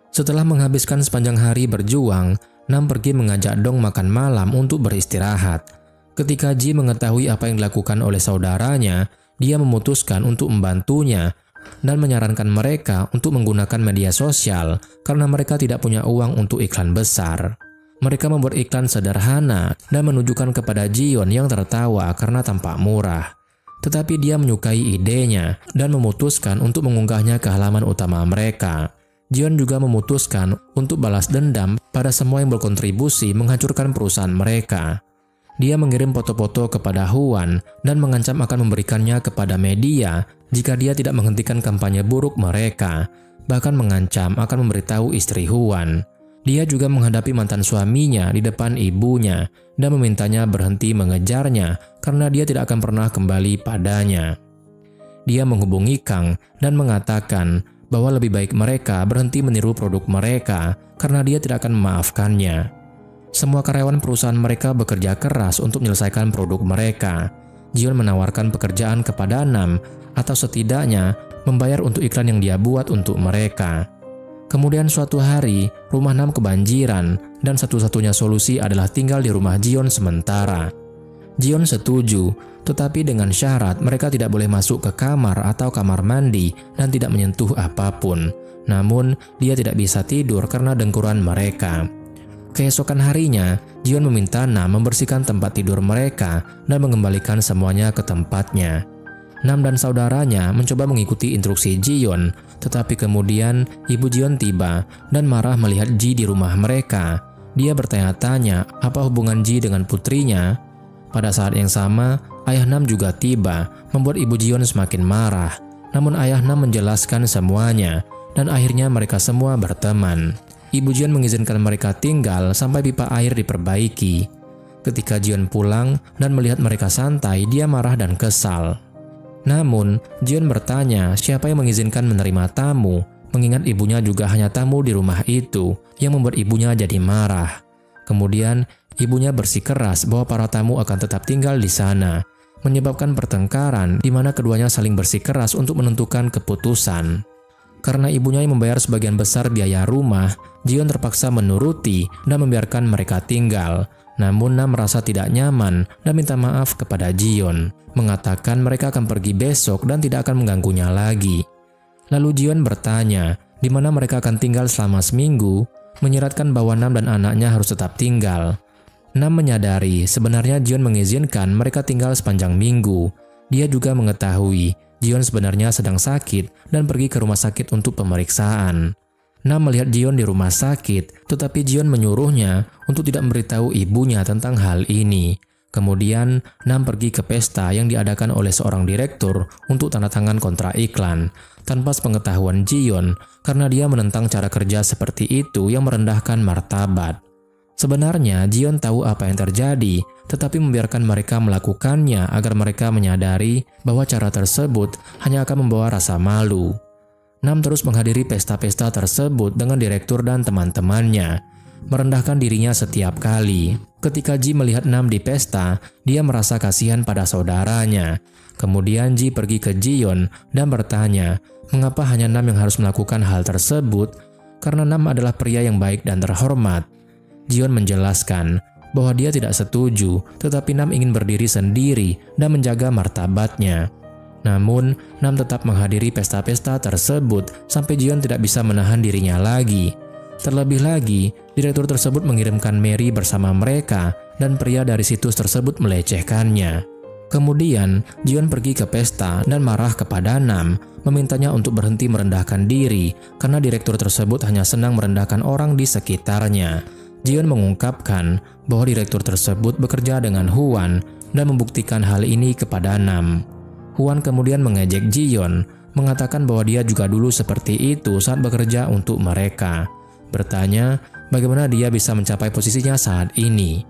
Setelah menghabiskan sepanjang hari berjuang, Nam pergi mengajak Dong makan malam untuk beristirahat. Ketika Ji mengetahui apa yang dilakukan oleh saudaranya, dia memutuskan untuk membantunya dan menyarankan mereka untuk menggunakan media sosial karena mereka tidak punya uang untuk iklan besar. Mereka membuat iklan sederhana dan menunjukkan kepada Jion yang tertawa karena tampak murah. Tetapi dia menyukai idenya dan memutuskan untuk mengunggahnya ke halaman utama mereka. Jion juga memutuskan untuk balas dendam pada semua yang berkontribusi menghancurkan perusahaan mereka. Dia mengirim foto-foto kepada Hwan dan mengancam akan memberikannya kepada media jika dia tidak menghentikan kampanye buruk mereka, bahkan mengancam akan memberitahu istri Hwan. Dia juga menghadapi mantan suaminya di depan ibunya dan memintanya berhenti mengejarnya karena dia tidak akan pernah kembali padanya. Dia menghubungi Kang dan mengatakan bahwa lebih baik mereka berhenti meniru produk mereka karena dia tidak akan memaafkannya. Semua karyawan perusahaan mereka bekerja keras untuk menyelesaikan produk mereka. Jion menawarkan pekerjaan kepada Nam, atau setidaknya membayar untuk iklan yang dia buat untuk mereka. Kemudian suatu hari, rumah Nam kebanjiran dan satu-satunya solusi adalah tinggal di rumah Jion sementara. Jion setuju, tetapi dengan syarat mereka tidak boleh masuk ke kamar atau kamar mandi dan tidak menyentuh apapun. Namun, dia tidak bisa tidur karena dengkuran mereka. Keesokan harinya, Jion meminta Nam membersihkan tempat tidur mereka dan mengembalikan semuanya ke tempatnya. Nam dan saudaranya mencoba mengikuti instruksi Jion, tetapi kemudian ibu Jion tiba dan marah melihat Ji di rumah mereka. Dia bertanya-tanya apa hubungan Ji dengan putrinya. Pada saat yang sama, ayah Nam juga tiba, membuat ibu Jion semakin marah. Namun ayah Nam menjelaskan semuanya, dan akhirnya mereka semua berteman. Ibu Jion mengizinkan mereka tinggal sampai pipa air diperbaiki. Ketika Jion pulang dan melihat mereka santai, dia marah dan kesal. Namun, Jion bertanya siapa yang mengizinkan menerima tamu, mengingat ibunya juga hanya tamu di rumah itu, yang membuat ibunya jadi marah. Kemudian, ibunya bersikeras bahwa para tamu akan tetap tinggal di sana, menyebabkan pertengkaran di mana keduanya saling bersikeras untuk menentukan keputusan. Karena ibunya yang membayar sebagian besar biaya rumah, Jion terpaksa menuruti dan membiarkan mereka tinggal. Namun Nam merasa tidak nyaman dan minta maaf kepada Jion, mengatakan mereka akan pergi besok dan tidak akan mengganggunya lagi. Lalu Jion bertanya di mana mereka akan tinggal selama seminggu, menyiratkan bahwa Nam dan anaknya harus tetap tinggal. Nam menyadari sebenarnya Jion mengizinkan mereka tinggal sepanjang minggu. Dia juga mengetahui Jion sebenarnya sedang sakit dan pergi ke rumah sakit untuk pemeriksaan. Nam melihat Jion di rumah sakit, tetapi Jion menyuruhnya untuk tidak memberitahu ibunya tentang hal ini. Kemudian, Nam pergi ke pesta yang diadakan oleh seorang direktur untuk tanda tangan kontrak iklan, tanpa sepengetahuan Jion karena dia menentang cara kerja seperti itu yang merendahkan martabat. Sebenarnya, Jion tahu apa yang terjadi, tetapi membiarkan mereka melakukannya agar mereka menyadari bahwa cara tersebut hanya akan membawa rasa malu. Nam terus menghadiri pesta-pesta tersebut dengan direktur dan teman-temannya, merendahkan dirinya setiap kali. Ketika Ji melihat Nam di pesta, dia merasa kasihan pada saudaranya. Kemudian Ji pergi ke Jion dan bertanya, mengapa hanya Nam yang harus melakukan hal tersebut? Karena Nam adalah pria yang baik dan terhormat. Jion menjelaskan bahwa dia tidak setuju, tetapi Nam ingin berdiri sendiri dan menjaga martabatnya. Namun, Nam tetap menghadiri pesta-pesta tersebut sampai Jion tidak bisa menahan dirinya lagi. Terlebih lagi, direktur tersebut mengirimkan Mary bersama mereka dan pria dari situs tersebut melecehkannya. Kemudian, Jion pergi ke pesta dan marah kepada Nam, memintanya untuk berhenti merendahkan diri karena direktur tersebut hanya senang merendahkan orang di sekitarnya. Jion mengungkapkan bahwa direktur tersebut bekerja dengan Huan dan membuktikan hal ini kepada Nam. Huan kemudian mengejek Jion, mengatakan bahwa dia juga dulu seperti itu saat bekerja untuk mereka. Bertanya bagaimana dia bisa mencapai posisinya saat ini.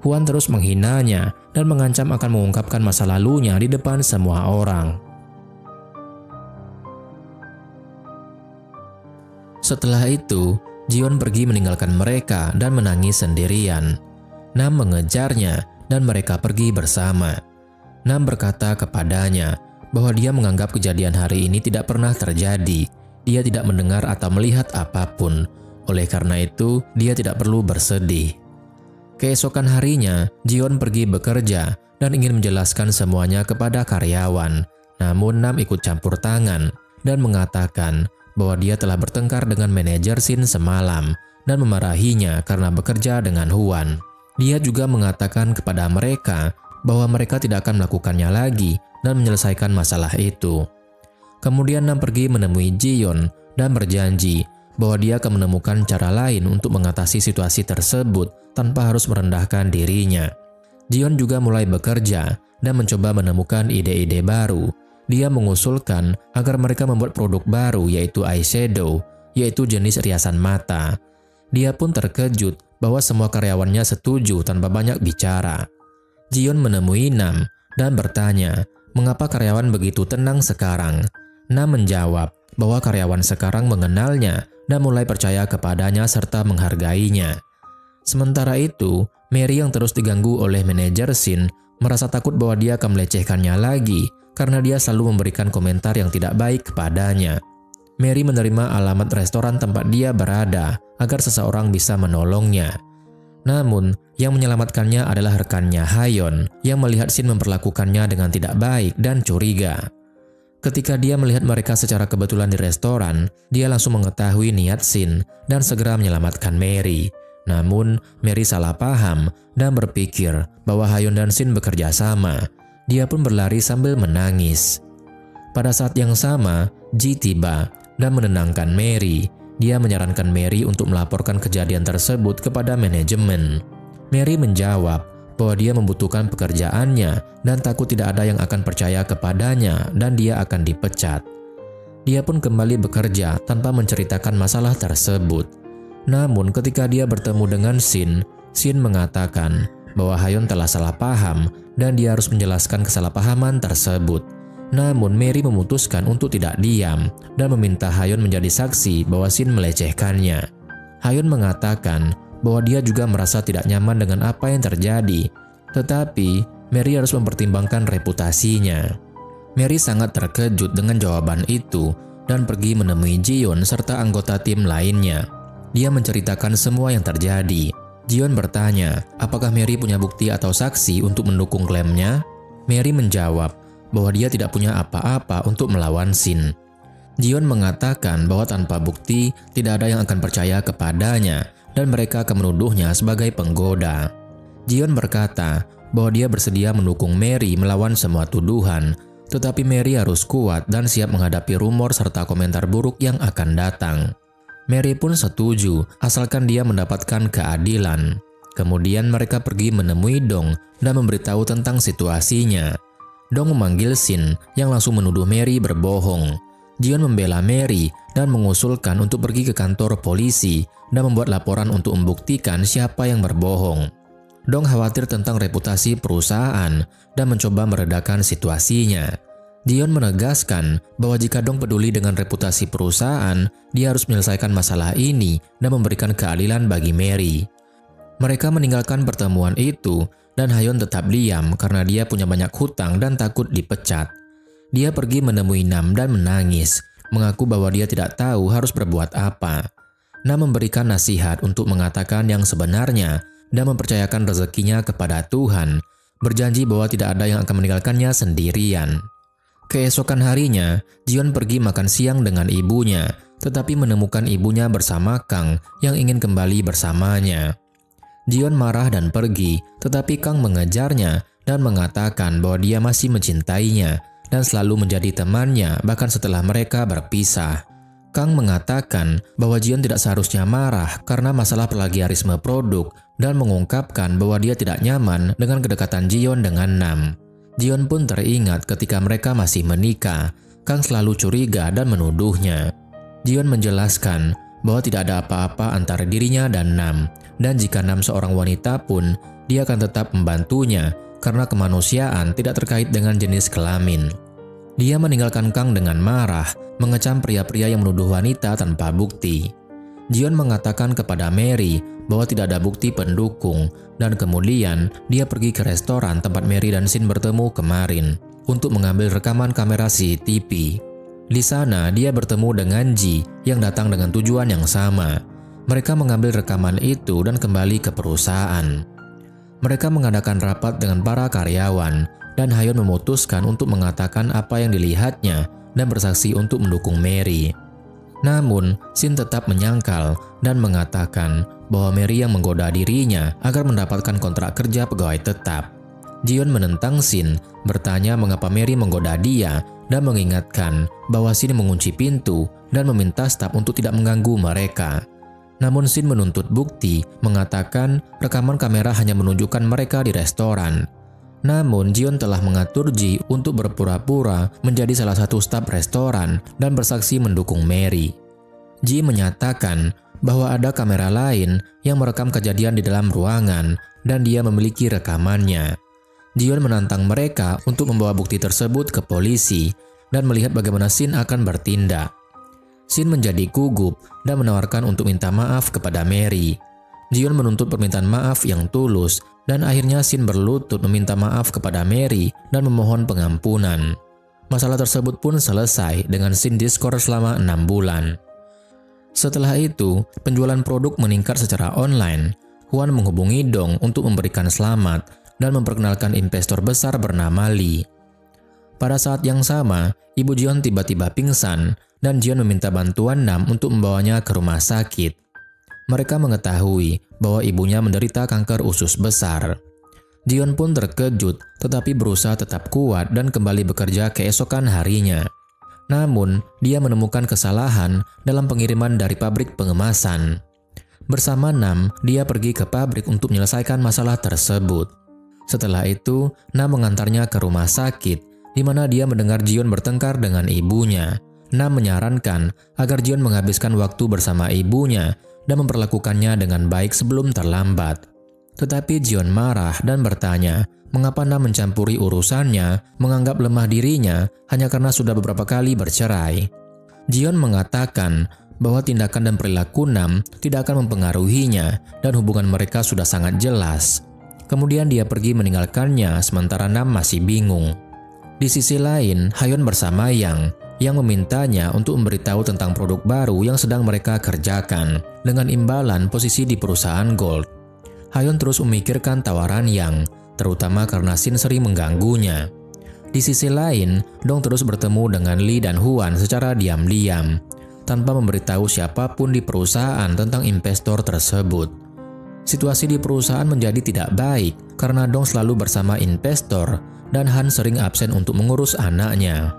Huan terus menghinanya dan mengancam akan mengungkapkan masa lalunya di depan semua orang. Setelah itu, Jion pergi meninggalkan mereka dan menangis sendirian. Nam mengejarnya dan mereka pergi bersama. Nam berkata kepadanya bahwa dia menganggap kejadian hari ini tidak pernah terjadi. Dia tidak mendengar atau melihat apapun. Oleh karena itu, dia tidak perlu bersedih. Keesokan harinya, Jion pergi bekerja dan ingin menjelaskan semuanya kepada karyawan. Namun Nam ikut campur tangan dan mengatakan bahwa dia telah bertengkar dengan manajer Shin semalam dan memarahinya karena bekerja dengan Huan. Dia juga mengatakan kepada mereka bahwa mereka tidak akan melakukannya lagi dan menyelesaikan masalah itu. Kemudian Nam pergi menemui Jion dan berjanji bahwa dia akan menemukan cara lain untuk mengatasi situasi tersebut tanpa harus merendahkan dirinya. Jion juga mulai bekerja dan mencoba menemukan ide-ide baru. Dia mengusulkan agar mereka membuat produk baru yaitu eyeshadow, yaitu jenis riasan mata. Dia pun terkejut bahwa semua karyawannya setuju tanpa banyak bicara. Jion menemui Nam dan bertanya, mengapa karyawan begitu tenang sekarang? Nam menjawab bahwa karyawan sekarang mengenalnya dan mulai percaya kepadanya serta menghargainya. Sementara itu, Mary yang terus diganggu oleh manajer Shin merasa takut bahwa dia akan melecehkannya lagi karena dia selalu memberikan komentar yang tidak baik kepadanya. Mary menerima alamat restoran tempat dia berada agar seseorang bisa menolongnya. Namun, yang menyelamatkannya adalah rekannya Hayon yang melihat Shin memperlakukannya dengan tidak baik dan curiga. Ketika dia melihat mereka secara kebetulan di restoran, dia langsung mengetahui niat Shin dan segera menyelamatkan Mary. Namun, Mary salah paham dan berpikir bahwa Hayon dan Shin bekerja sama. Dia pun berlari sambil menangis. Pada saat yang sama, Ji tiba dan menenangkan Mary. Dia menyarankan Mary untuk melaporkan kejadian tersebut kepada manajemen. Mary menjawab bahwa dia membutuhkan pekerjaannya dan takut tidak ada yang akan percaya kepadanya dan dia akan dipecat. Dia pun kembali bekerja tanpa menceritakan masalah tersebut. Namun ketika dia bertemu dengan Shin mengatakan bahwa Hayon telah salah paham dan dia harus menjelaskan kesalahpahaman tersebut. Namun Mary memutuskan untuk tidak diam dan meminta Hayon menjadi saksi bahwa Shin melecehkannya. Hayon mengatakan bahwa dia juga merasa tidak nyaman dengan apa yang terjadi, tetapi Mary harus mempertimbangkan reputasinya. Mary sangat terkejut dengan jawaban itu dan pergi menemui Jiyeon serta anggota tim lainnya. Dia menceritakan semua yang terjadi. Jiyeon bertanya, apakah Mary punya bukti atau saksi untuk mendukung klaimnya? Mary menjawab bahwa dia tidak punya apa-apa untuk melawan Shin. Jiyeon mengatakan bahwa tanpa bukti tidak ada yang akan percaya kepadanya dan mereka akan menuduhnya sebagai penggoda. Jiyeon berkata bahwa dia bersedia mendukung Mary melawan semua tuduhan, tetapi Mary harus kuat dan siap menghadapi rumor serta komentar buruk yang akan datang. Mary pun setuju asalkan dia mendapatkan keadilan. Kemudian mereka pergi menemui Dong dan memberitahu tentang situasinya. Dong memanggil Shin yang langsung menuduh Mary berbohong. Jiyeon membela Mary dan mengusulkan untuk pergi ke kantor polisi dan membuat laporan untuk membuktikan siapa yang berbohong. Dong khawatir tentang reputasi perusahaan dan mencoba meredakan situasinya. Jiyeon menegaskan bahwa jika Dong peduli dengan reputasi perusahaan, dia harus menyelesaikan masalah ini dan memberikan keadilan bagi Mary. Mereka meninggalkan pertemuan itu dan Hayon tetap diam karena dia punya banyak hutang dan takut dipecat. Dia pergi menemui Nam dan menangis, mengaku bahwa dia tidak tahu harus berbuat apa. Nam memberikan nasihat untuk mengatakan yang sebenarnya dan mempercayakan rezekinya kepada Tuhan, berjanji bahwa tidak ada yang akan meninggalkannya sendirian. Keesokan harinya, Jiyeon pergi makan siang dengan ibunya, tetapi menemukan ibunya bersama Kang yang ingin kembali bersamanya. Jiyeon marah dan pergi, tetapi Kang mengejarnya dan mengatakan bahwa dia masih mencintainya dan selalu menjadi temannya bahkan setelah mereka berpisah. Kang mengatakan bahwa Jiyeon tidak seharusnya marah karena masalah plagiarisme produk dan mengungkapkan bahwa dia tidak nyaman dengan kedekatan Jiyeon dengan Nam. Jiyeon pun teringat ketika mereka masih menikah, Kang selalu curiga dan menuduhnya. Jiyeon menjelaskan bahwa tidak ada apa-apa antara dirinya dan Nam, dan jika Nam seorang wanita pun, dia akan tetap membantunya karena kemanusiaan tidak terkait dengan jenis kelamin. Dia meninggalkan Kang dengan marah, mengecam pria-pria yang menuduh wanita tanpa bukti. Jiyeon mengatakan kepada Mary bahwa tidak ada bukti pendukung, dan kemudian dia pergi ke restoran tempat Mary dan Shin bertemu kemarin untuk mengambil rekaman kamera CCTV. Di sana dia bertemu dengan Ji yang datang dengan tujuan yang sama. Mereka mengambil rekaman itu dan kembali ke perusahaan. Mereka mengadakan rapat dengan para karyawan dan Hayon memutuskan untuk mengatakan apa yang dilihatnya dan bersaksi untuk mendukung Mary. Namun, Shin tetap menyangkal dan mengatakan bahwa Mary yang menggoda dirinya agar mendapatkan kontrak kerja pegawai tetap. Jiyeon menentang Shin, bertanya mengapa Mary menggoda dia dan mengingatkan bahwa Shin mengunci pintu dan meminta staf untuk tidak mengganggu mereka. Namun Shin menuntut bukti, mengatakan rekaman kamera hanya menunjukkan mereka di restoran. Namun Jiyeon telah mengatur Ji untuk berpura-pura menjadi salah satu staf restoran dan bersaksi mendukung Mary. Ji menyatakan bahwa ada kamera lain yang merekam kejadian di dalam ruangan dan dia memiliki rekamannya. Jiyeon menantang mereka untuk membawa bukti tersebut ke polisi dan melihat bagaimana Shin akan bertindak. Shin menjadi gugup dan menawarkan untuk minta maaf kepada Mary. Jiyeon menuntut permintaan maaf yang tulus dan akhirnya Shin berlutut meminta maaf kepada Mary dan memohon pengampunan. Masalah tersebut pun selesai dengan scene Discord selama 6 bulan. Setelah itu, penjualan produk meningkat secara online. Huan menghubungi Dong untuk memberikan selamat dan memperkenalkan investor besar bernama Lee. Pada saat yang sama, Ibu Jion tiba-tiba pingsan dan Jion meminta bantuan Nam untuk membawanya ke rumah sakit. Mereka mengetahui bahwa ibunya menderita kanker usus besar. Jion pun terkejut tetapi berusaha tetap kuat dan kembali bekerja keesokan harinya. Namun, dia menemukan kesalahan dalam pengiriman dari pabrik pengemasan. Bersama Nam, dia pergi ke pabrik untuk menyelesaikan masalah tersebut. Setelah itu, Nam mengantarnya ke rumah sakit, di mana dia mendengar Jion bertengkar dengan ibunya. Nam menyarankan agar Jion menghabiskan waktu bersama ibunya dan memperlakukannya dengan baik sebelum terlambat. Tetapi Jion marah dan bertanya, mengapa Nam mencampuri urusannya, menganggap lemah dirinya hanya karena sudah beberapa kali bercerai. Jion mengatakan bahwa tindakan dan perilaku Nam tidak akan mempengaruhinya dan hubungan mereka sudah sangat jelas. Kemudian dia pergi meninggalkannya sementara Nam masih bingung. Di sisi lain, Hayon bersama yang memintanya untuk memberitahu tentang produk baru yang sedang mereka kerjakan dengan imbalan posisi di perusahaan Gold. Hayon terus memikirkan tawaran Yang, terutama karena Shin sering mengganggunya. Di sisi lain, Dong terus bertemu dengan Lee dan Huan secara diam-diam, tanpa memberitahu siapapun di perusahaan tentang investor tersebut. Situasi di perusahaan menjadi tidak baik karena Dong selalu bersama investor dan Han sering absen untuk mengurus anaknya.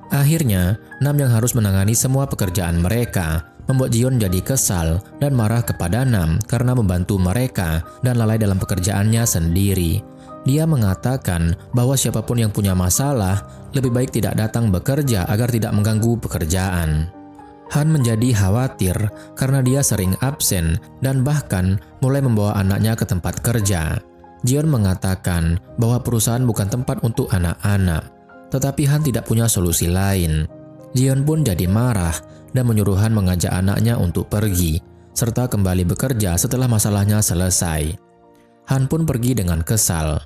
Akhirnya, Nam yang harus menangani semua pekerjaan mereka membuat Jion jadi kesal dan marah kepada Nam karena membantu mereka dan lalai dalam pekerjaannya sendiri. Dia mengatakan bahwa siapapun yang punya masalah lebih baik tidak datang bekerja agar tidak mengganggu pekerjaan. Han menjadi khawatir karena dia sering absen dan bahkan mulai membawa anaknya ke tempat kerja. Jion mengatakan bahwa perusahaan bukan tempat untuk anak-anak, tetapi Han tidak punya solusi lain. Jion pun jadi marah dan menyuruh Han mengajak anaknya untuk pergi, serta kembali bekerja setelah masalahnya selesai. Han pun pergi dengan kesal.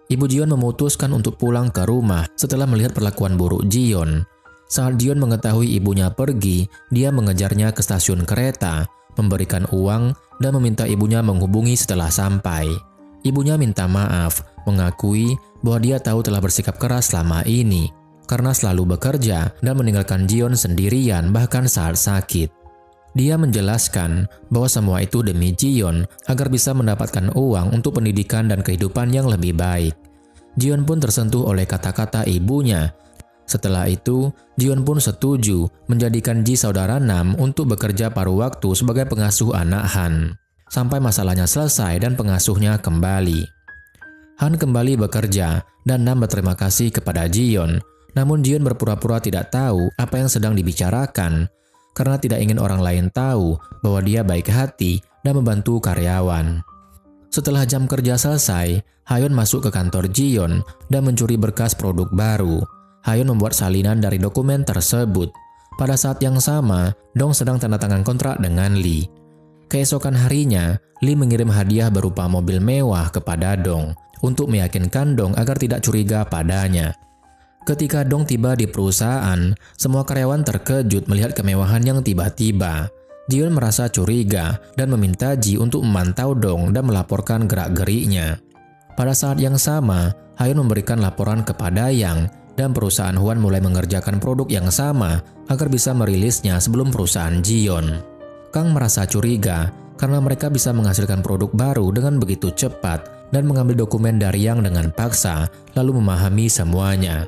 Ibu Jion memutuskan untuk pulang ke rumah setelah melihat perlakuan buruk Jion. Saat Jion mengetahui ibunya pergi, dia mengejarnya ke stasiun kereta, memberikan uang, dan meminta ibunya menghubungi setelah sampai. Ibunya minta maaf, mengakui bahwa dia tahu telah bersikap keras selama ini, karena selalu bekerja dan meninggalkan Jion sendirian bahkan saat sakit. Dia menjelaskan bahwa semua itu demi Jion agar bisa mendapatkan uang untuk pendidikan dan kehidupan yang lebih baik. Jion pun tersentuh oleh kata-kata ibunya. Setelah itu, Jion pun setuju menjadikan Ji saudara Nam untuk bekerja paruh waktu sebagai pengasuh anak Han, sampai masalahnya selesai dan pengasuhnya kembali. Han kembali bekerja dan Nam berterima kasih kepada Jion. Namun Jion berpura-pura tidak tahu apa yang sedang dibicarakan karena tidak ingin orang lain tahu bahwa dia baik hati dan membantu karyawan. Setelah jam kerja selesai, Hayon masuk ke kantor Jion dan mencuri berkas produk baru. Hayon membuat salinan dari dokumen tersebut. Pada saat yang sama, Dong sedang tanda tangan kontrak dengan Lee. Keesokan harinya, Lee mengirim hadiah berupa mobil mewah kepada Dong untuk meyakinkan Dong agar tidak curiga padanya. Ketika Dong tiba di perusahaan, semua karyawan terkejut melihat kemewahan yang tiba-tiba. Jion merasa curiga dan meminta Ji untuk memantau Dong dan melaporkan gerak-geriknya. Pada saat yang sama, Hayon memberikan laporan kepada Yang dan perusahaan Huan mulai mengerjakan produk yang sama agar bisa merilisnya sebelum perusahaan Jion. Kang merasa curiga karena mereka bisa menghasilkan produk baru dengan begitu cepat dan mengambil dokumen dari Yang dengan paksa lalu memahami semuanya.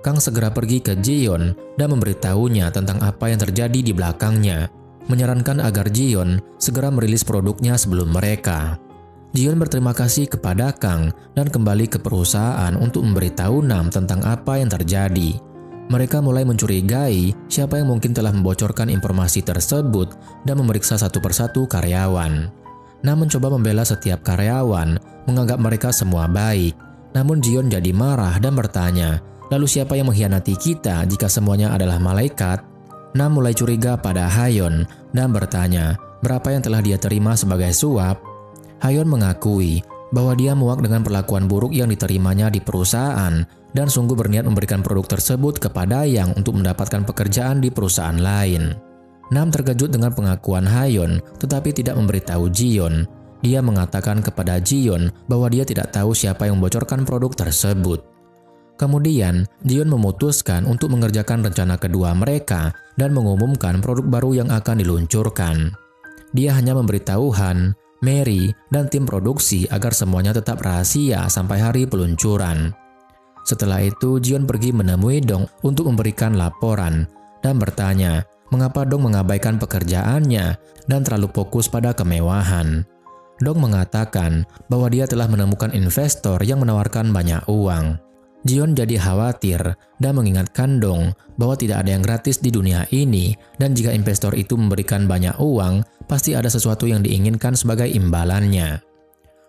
Kang segera pergi ke Jion dan memberitahunya tentang apa yang terjadi di belakangnya, menyarankan agar Jion segera merilis produknya sebelum mereka. Jion berterima kasih kepada Kang dan kembali ke perusahaan untuk memberitahu Nam tentang apa yang terjadi. Mereka mulai mencurigai siapa yang mungkin telah membocorkan informasi tersebut dan memeriksa satu persatu karyawan. Nam mencoba membela setiap karyawan, menganggap mereka semua baik. Namun Jion jadi marah dan bertanya, lalu siapa yang mengkhianati kita jika semuanya adalah malaikat? Nam mulai curiga pada Hayon dan bertanya berapa yang telah dia terima sebagai suap. Hayon mengakui bahwa dia muak dengan perlakuan buruk yang diterimanya di perusahaan dan sungguh berniat memberikan produk tersebut kepada Yang untuk mendapatkan pekerjaan di perusahaan lain. Nam terkejut dengan pengakuan Hayon tetapi tidak memberitahu Jion. Dia mengatakan kepada Jion bahwa dia tidak tahu siapa yang membocorkan produk tersebut. Kemudian, Jion memutuskan untuk mengerjakan rencana kedua mereka dan mengumumkan produk baru yang akan diluncurkan. Dia hanya memberitahu Han, Mary, dan tim produksi agar semuanya tetap rahasia sampai hari peluncuran. Setelah itu, Jion pergi menemui Dong untuk memberikan laporan dan bertanya mengapa Dong mengabaikan pekerjaannya dan terlalu fokus pada kemewahan. Dong mengatakan bahwa dia telah menemukan investor yang menawarkan banyak uang. Jion jadi khawatir dan mengingatkan Dong bahwa tidak ada yang gratis di dunia ini dan jika investor itu memberikan banyak uang, pasti ada sesuatu yang diinginkan sebagai imbalannya.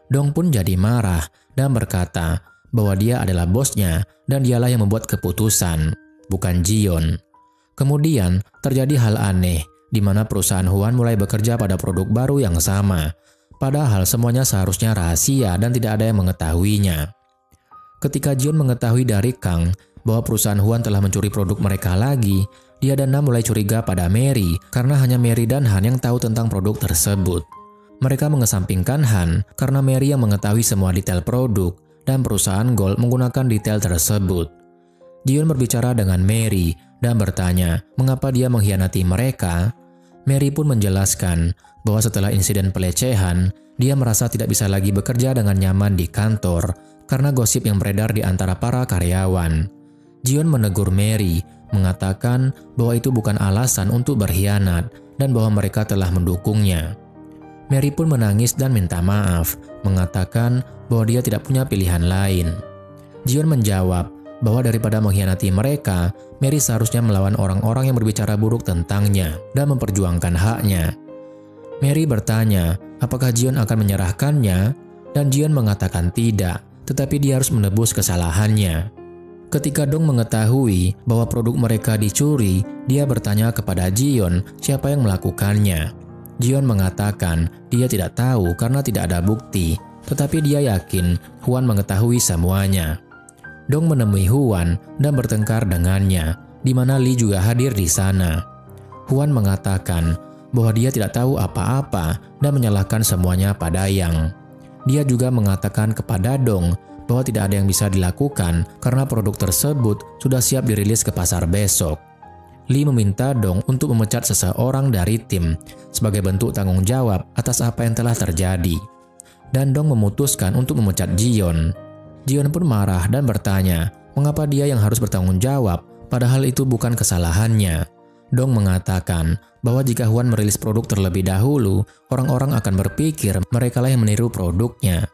Dong pun jadi marah dan berkata bahwa dia adalah bosnya dan dialah yang membuat keputusan, bukan Jion. Kemudian terjadi hal aneh di mana perusahaan Hwan mulai bekerja pada produk baru yang sama, padahal semuanya seharusnya rahasia dan tidak ada yang mengetahuinya. Ketika Jion mengetahui dari Kang bahwa perusahaan Hwan telah mencuri produk mereka lagi, dia dan Nam mulai curiga pada Mary karena hanya Mary dan Han yang tahu tentang produk tersebut. Mereka mengesampingkan Han karena Mary yang mengetahui semua detail produk dan perusahaan Gold menggunakan detail tersebut. Jion berbicara dengan Mary dan bertanya mengapa dia mengkhianati mereka. Mary pun menjelaskan bahwa setelah insiden pelecehan, dia merasa tidak bisa lagi bekerja dengan nyaman di kantor karena gosip yang beredar di antara para karyawan. Jion menegur Mary, mengatakan bahwa itu bukan alasan untuk berkhianat dan bahwa mereka telah mendukungnya. Mary pun menangis dan minta maaf, mengatakan bahwa dia tidak punya pilihan lain. Jion menjawab bahwa daripada mengkhianati mereka, Mary seharusnya melawan orang-orang yang berbicara buruk tentangnya dan memperjuangkan haknya. Mary bertanya apakah Jion akan menyerahkannya, dan Jion mengatakan tidak, tetapi dia harus menebus kesalahannya. Ketika Dong mengetahui bahwa produk mereka dicuri, dia bertanya kepada Jion siapa yang melakukannya. Jion mengatakan dia tidak tahu karena tidak ada bukti, tetapi dia yakin Hwan mengetahui semuanya. Dong menemui Hwan dan bertengkar dengannya, di mana Lee juga hadir di sana. Hwan mengatakan bahwa dia tidak tahu apa-apa dan menyalahkan semuanya pada Yang. Dia juga mengatakan kepada Dong bahwa tidak ada yang bisa dilakukan karena produk tersebut sudah siap dirilis ke pasar besok. Lee meminta Dong untuk memecat seseorang dari tim sebagai bentuk tanggung jawab atas apa yang telah terjadi. Dan Dong memutuskan untuk memecat Jion. Jion pun marah dan bertanya mengapa dia yang harus bertanggung jawab padahal itu bukan kesalahannya. Dong mengatakan bahwa jika Hwan merilis produk terlebih dahulu, orang-orang akan berpikir merekalah yang meniru produknya.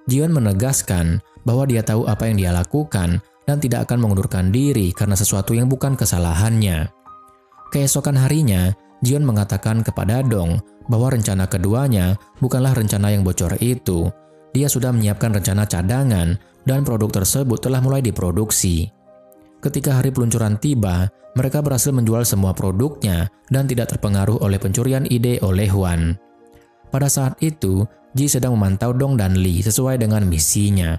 Jion menegaskan bahwa dia tahu apa yang dia lakukan dan tidak akan mengundurkan diri karena sesuatu yang bukan kesalahannya. Keesokan harinya, Jion mengatakan kepada Dong bahwa rencana keduanya bukanlah rencana yang bocor itu. Dia sudah menyiapkan rencana cadangan dan produk tersebut telah mulai diproduksi. Ketika hari peluncuran tiba, mereka berhasil menjual semua produknya dan tidak terpengaruh oleh pencurian ide oleh Hwan. Pada saat itu, Ji sedang memantau Dong dan Lee sesuai dengan misinya.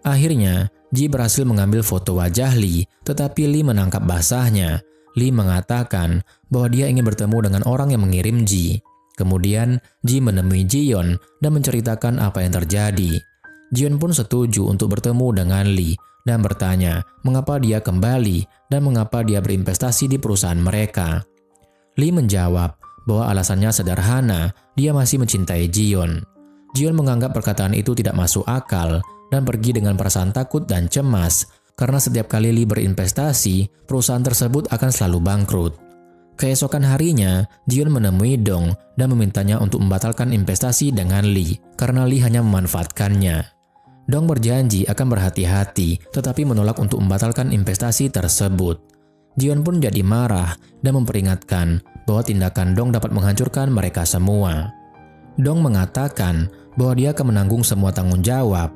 Akhirnya, Ji berhasil mengambil foto wajah Lee, tetapi Lee menangkap basahnya. Lee mengatakan bahwa dia ingin bertemu dengan orang yang mengirim Ji. Kemudian, Ji menemui Jion dan menceritakan apa yang terjadi. Jion pun setuju untuk bertemu dengan Lee dan bertanya mengapa dia kembali dan mengapa dia berinvestasi di perusahaan mereka. Lee menjawab bahwa alasannya sederhana, dia masih mencintai Jion. Jion menganggap perkataan itu tidak masuk akal dan pergi dengan perasaan takut dan cemas karena setiap kali Lee berinvestasi, perusahaan tersebut akan selalu bangkrut. Keesokan harinya, Jion menemui Dong dan memintanya untuk membatalkan investasi dengan Lee karena Lee hanya memanfaatkannya. Dong berjanji akan berhati-hati, tetapi menolak untuk membatalkan investasi tersebut. Jion pun jadi marah dan memperingatkan bahwa tindakan Dong dapat menghancurkan mereka semua. Dong mengatakan bahwa dia akan menanggung semua tanggung jawab.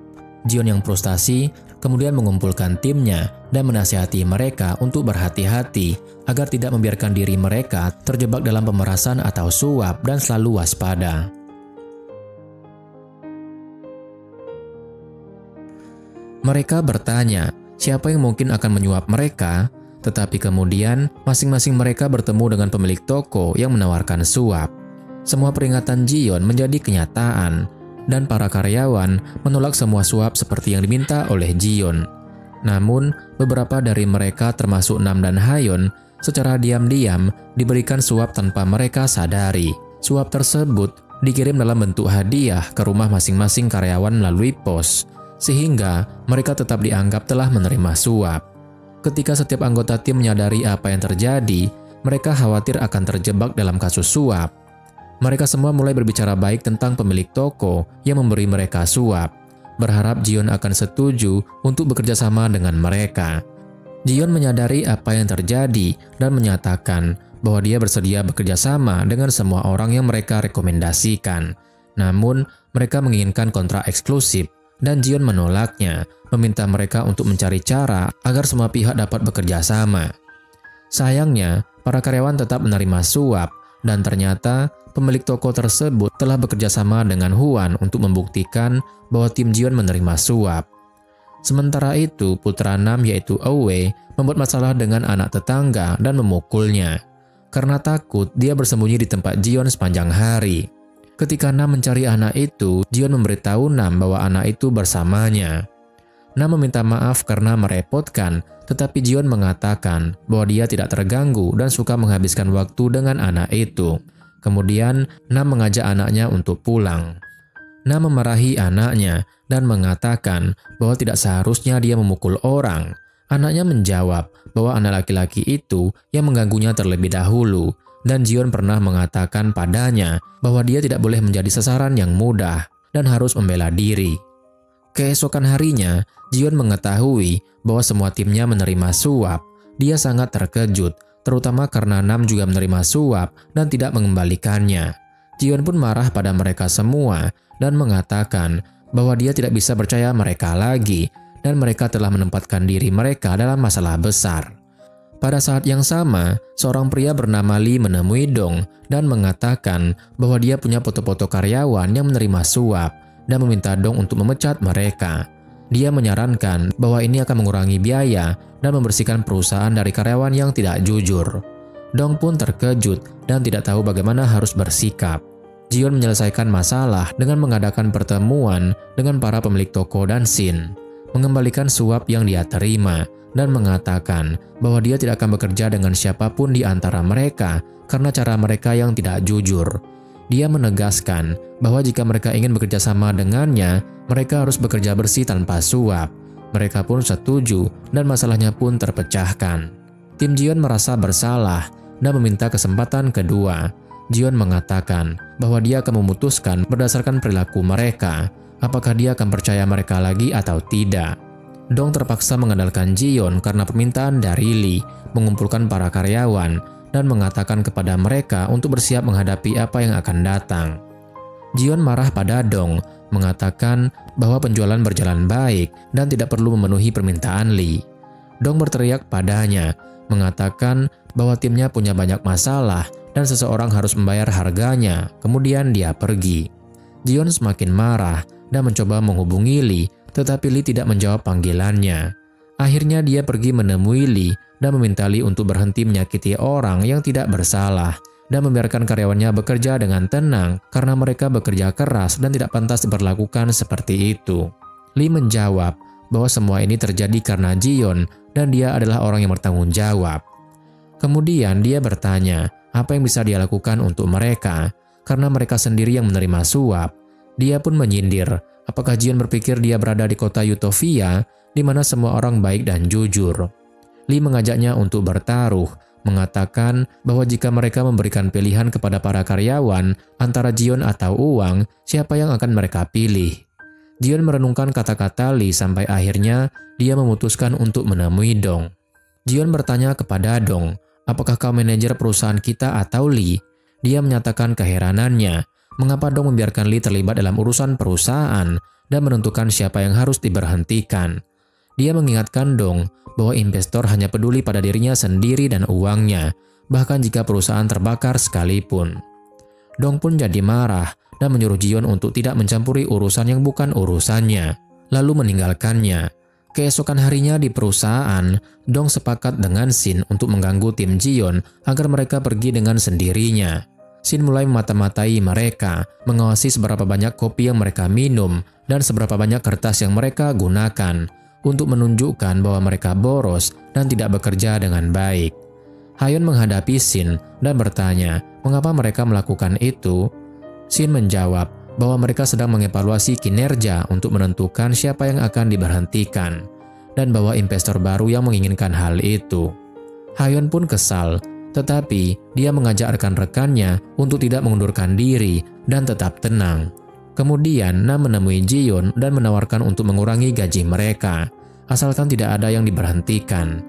Jion yang frustasi kemudian mengumpulkan timnya dan menasihati mereka untuk berhati-hati agar tidak membiarkan diri mereka terjebak dalam pemerasan atau suap dan selalu waspada. Mereka bertanya, siapa yang mungkin akan menyuap mereka? Tetapi kemudian masing-masing mereka bertemu dengan pemilik toko yang menawarkan suap. Semua peringatan Jion menjadi kenyataan, dan para karyawan menolak semua suap seperti yang diminta oleh Jion. Namun, beberapa dari mereka termasuk Nam dan Hayon secara diam-diam diberikan suap tanpa mereka sadari. Suap tersebut dikirim dalam bentuk hadiah ke rumah masing-masing karyawan melalui pos, sehingga mereka tetap dianggap telah menerima suap. Ketika setiap anggota tim menyadari apa yang terjadi, mereka khawatir akan terjebak dalam kasus suap. Mereka semua mulai berbicara baik tentang pemilik toko yang memberi mereka suap, berharap Jion akan setuju untuk bekerja sama dengan mereka. Jion menyadari apa yang terjadi dan menyatakan bahwa dia bersedia bekerja sama dengan semua orang yang mereka rekomendasikan. Namun, mereka menginginkan kontrak eksklusif, dan Jion menolaknya, meminta mereka untuk mencari cara agar semua pihak dapat bekerja sama. Sayangnya, para karyawan tetap menerima suap, dan ternyata pemilik toko tersebut telah bekerja sama dengan Huan untuk membuktikan bahwa tim Jion menerima suap. Sementara itu, putra Nam yaitu Owe membuat masalah dengan anak tetangga dan memukulnya. Karena takut, dia bersembunyi di tempat Jion sepanjang hari. Ketika Nam mencari anak itu, Jion memberitahu Nam bahwa anak itu bersamanya. Nam meminta maaf karena merepotkan, tetapi Jion mengatakan bahwa dia tidak terganggu dan suka menghabiskan waktu dengan anak itu. Kemudian, Nam mengajak anaknya untuk pulang. Nam memarahi anaknya dan mengatakan bahwa tidak seharusnya dia memukul orang. Anaknya menjawab bahwa anak laki-laki itu yang mengganggunya terlebih dahulu, dan Jion pernah mengatakan padanya bahwa dia tidak boleh menjadi sasaran yang mudah dan harus membela diri. Keesokan harinya, Jion mengetahui bahwa semua timnya menerima suap. Dia sangat terkejut, terutama karena Nam juga menerima suap dan tidak mengembalikannya. Jion pun marah pada mereka semua dan mengatakan bahwa dia tidak bisa percaya mereka lagi dan mereka telah menempatkan diri mereka dalam masalah besar. Pada saat yang sama, seorang pria bernama Lee menemui Dong dan mengatakan bahwa dia punya foto-foto karyawan yang menerima suap dan meminta Dong untuk memecat mereka. Dia menyarankan bahwa ini akan mengurangi biaya dan membersihkan perusahaan dari karyawan yang tidak jujur. Dong pun terkejut dan tidak tahu bagaimana harus bersikap. Jion menyelesaikan masalah dengan mengadakan pertemuan dengan para pemilik toko dan Shin, mengembalikan suap yang dia terima, dan mengatakan bahwa dia tidak akan bekerja dengan siapapun di antara mereka karena cara mereka yang tidak jujur. Dia menegaskan bahwa jika mereka ingin bekerja sama dengannya, mereka harus bekerja bersih tanpa suap. Mereka pun setuju dan masalahnya pun terpecahkan. Tim Jion merasa bersalah dan meminta kesempatan kedua. Jion mengatakan bahwa dia akan memutuskan berdasarkan perilaku mereka, apakah dia akan percaya mereka lagi atau tidak. Dong terpaksa mengandalkan Jion karena permintaan dari Lee mengumpulkan para karyawan dan mengatakan kepada mereka untuk bersiap menghadapi apa yang akan datang. Jion marah pada Dong, mengatakan bahwa penjualan berjalan baik dan tidak perlu memenuhi permintaan Lee. Dong berteriak padanya, mengatakan bahwa timnya punya banyak masalah dan seseorang harus membayar harganya, kemudian dia pergi. Jion semakin marah dan mencoba menghubungi Lee, tetapi Lee tidak menjawab panggilannya. Akhirnya dia pergi menemui Lee dan meminta Lee untuk berhenti menyakiti orang yang tidak bersalah dan membiarkan karyawannya bekerja dengan tenang karena mereka bekerja keras dan tidak pantas diperlakukan seperti itu. Lee menjawab bahwa semua ini terjadi karena Jion dan dia adalah orang yang bertanggung jawab. Kemudian dia bertanya apa yang bisa dia lakukan untuk mereka karena mereka sendiri yang menerima suap. Dia pun menyindir apakah Jion berpikir dia berada di kota Utopia di mana semua orang baik dan jujur. Lee mengajaknya untuk bertaruh, mengatakan bahwa jika mereka memberikan pilihan kepada para karyawan antara Jion atau uang, siapa yang akan mereka pilih. Jion merenungkan kata-kata Lee sampai akhirnya dia memutuskan untuk menemui Dong. Jion bertanya kepada Dong, apakah kau manajer perusahaan kita atau Lee? Dia menyatakan keheranannya, mengapa Dong membiarkan Lee terlibat dalam urusan perusahaan dan menentukan siapa yang harus diberhentikan. Dia mengingatkan Dong bahwa investor hanya peduli pada dirinya sendiri dan uangnya, bahkan jika perusahaan terbakar sekalipun. Dong pun jadi marah dan menyuruh Jion untuk tidak mencampuri urusan yang bukan urusannya, lalu meninggalkannya. Keesokan harinya di perusahaan, Dong sepakat dengan Shin untuk mengganggu tim Jion agar mereka pergi dengan sendirinya. Shin mulai memata-matai mereka, mengawasi seberapa banyak kopi yang mereka minum dan seberapa banyak kertas yang mereka gunakan untuk menunjukkan bahwa mereka boros dan tidak bekerja dengan baik. Hayeon menghadapi Shin dan bertanya mengapa mereka melakukan itu. Shin menjawab bahwa mereka sedang mengevaluasi kinerja untuk menentukan siapa yang akan diberhentikan, dan bahwa investor baru yang menginginkan hal itu. Hayeon pun kesal, tetapi dia mengajak rekan-rekannya untuk tidak mengundurkan diri dan tetap tenang. Kemudian Nam menemui Jion dan menawarkan untuk mengurangi gaji mereka, asalkan tidak ada yang diberhentikan.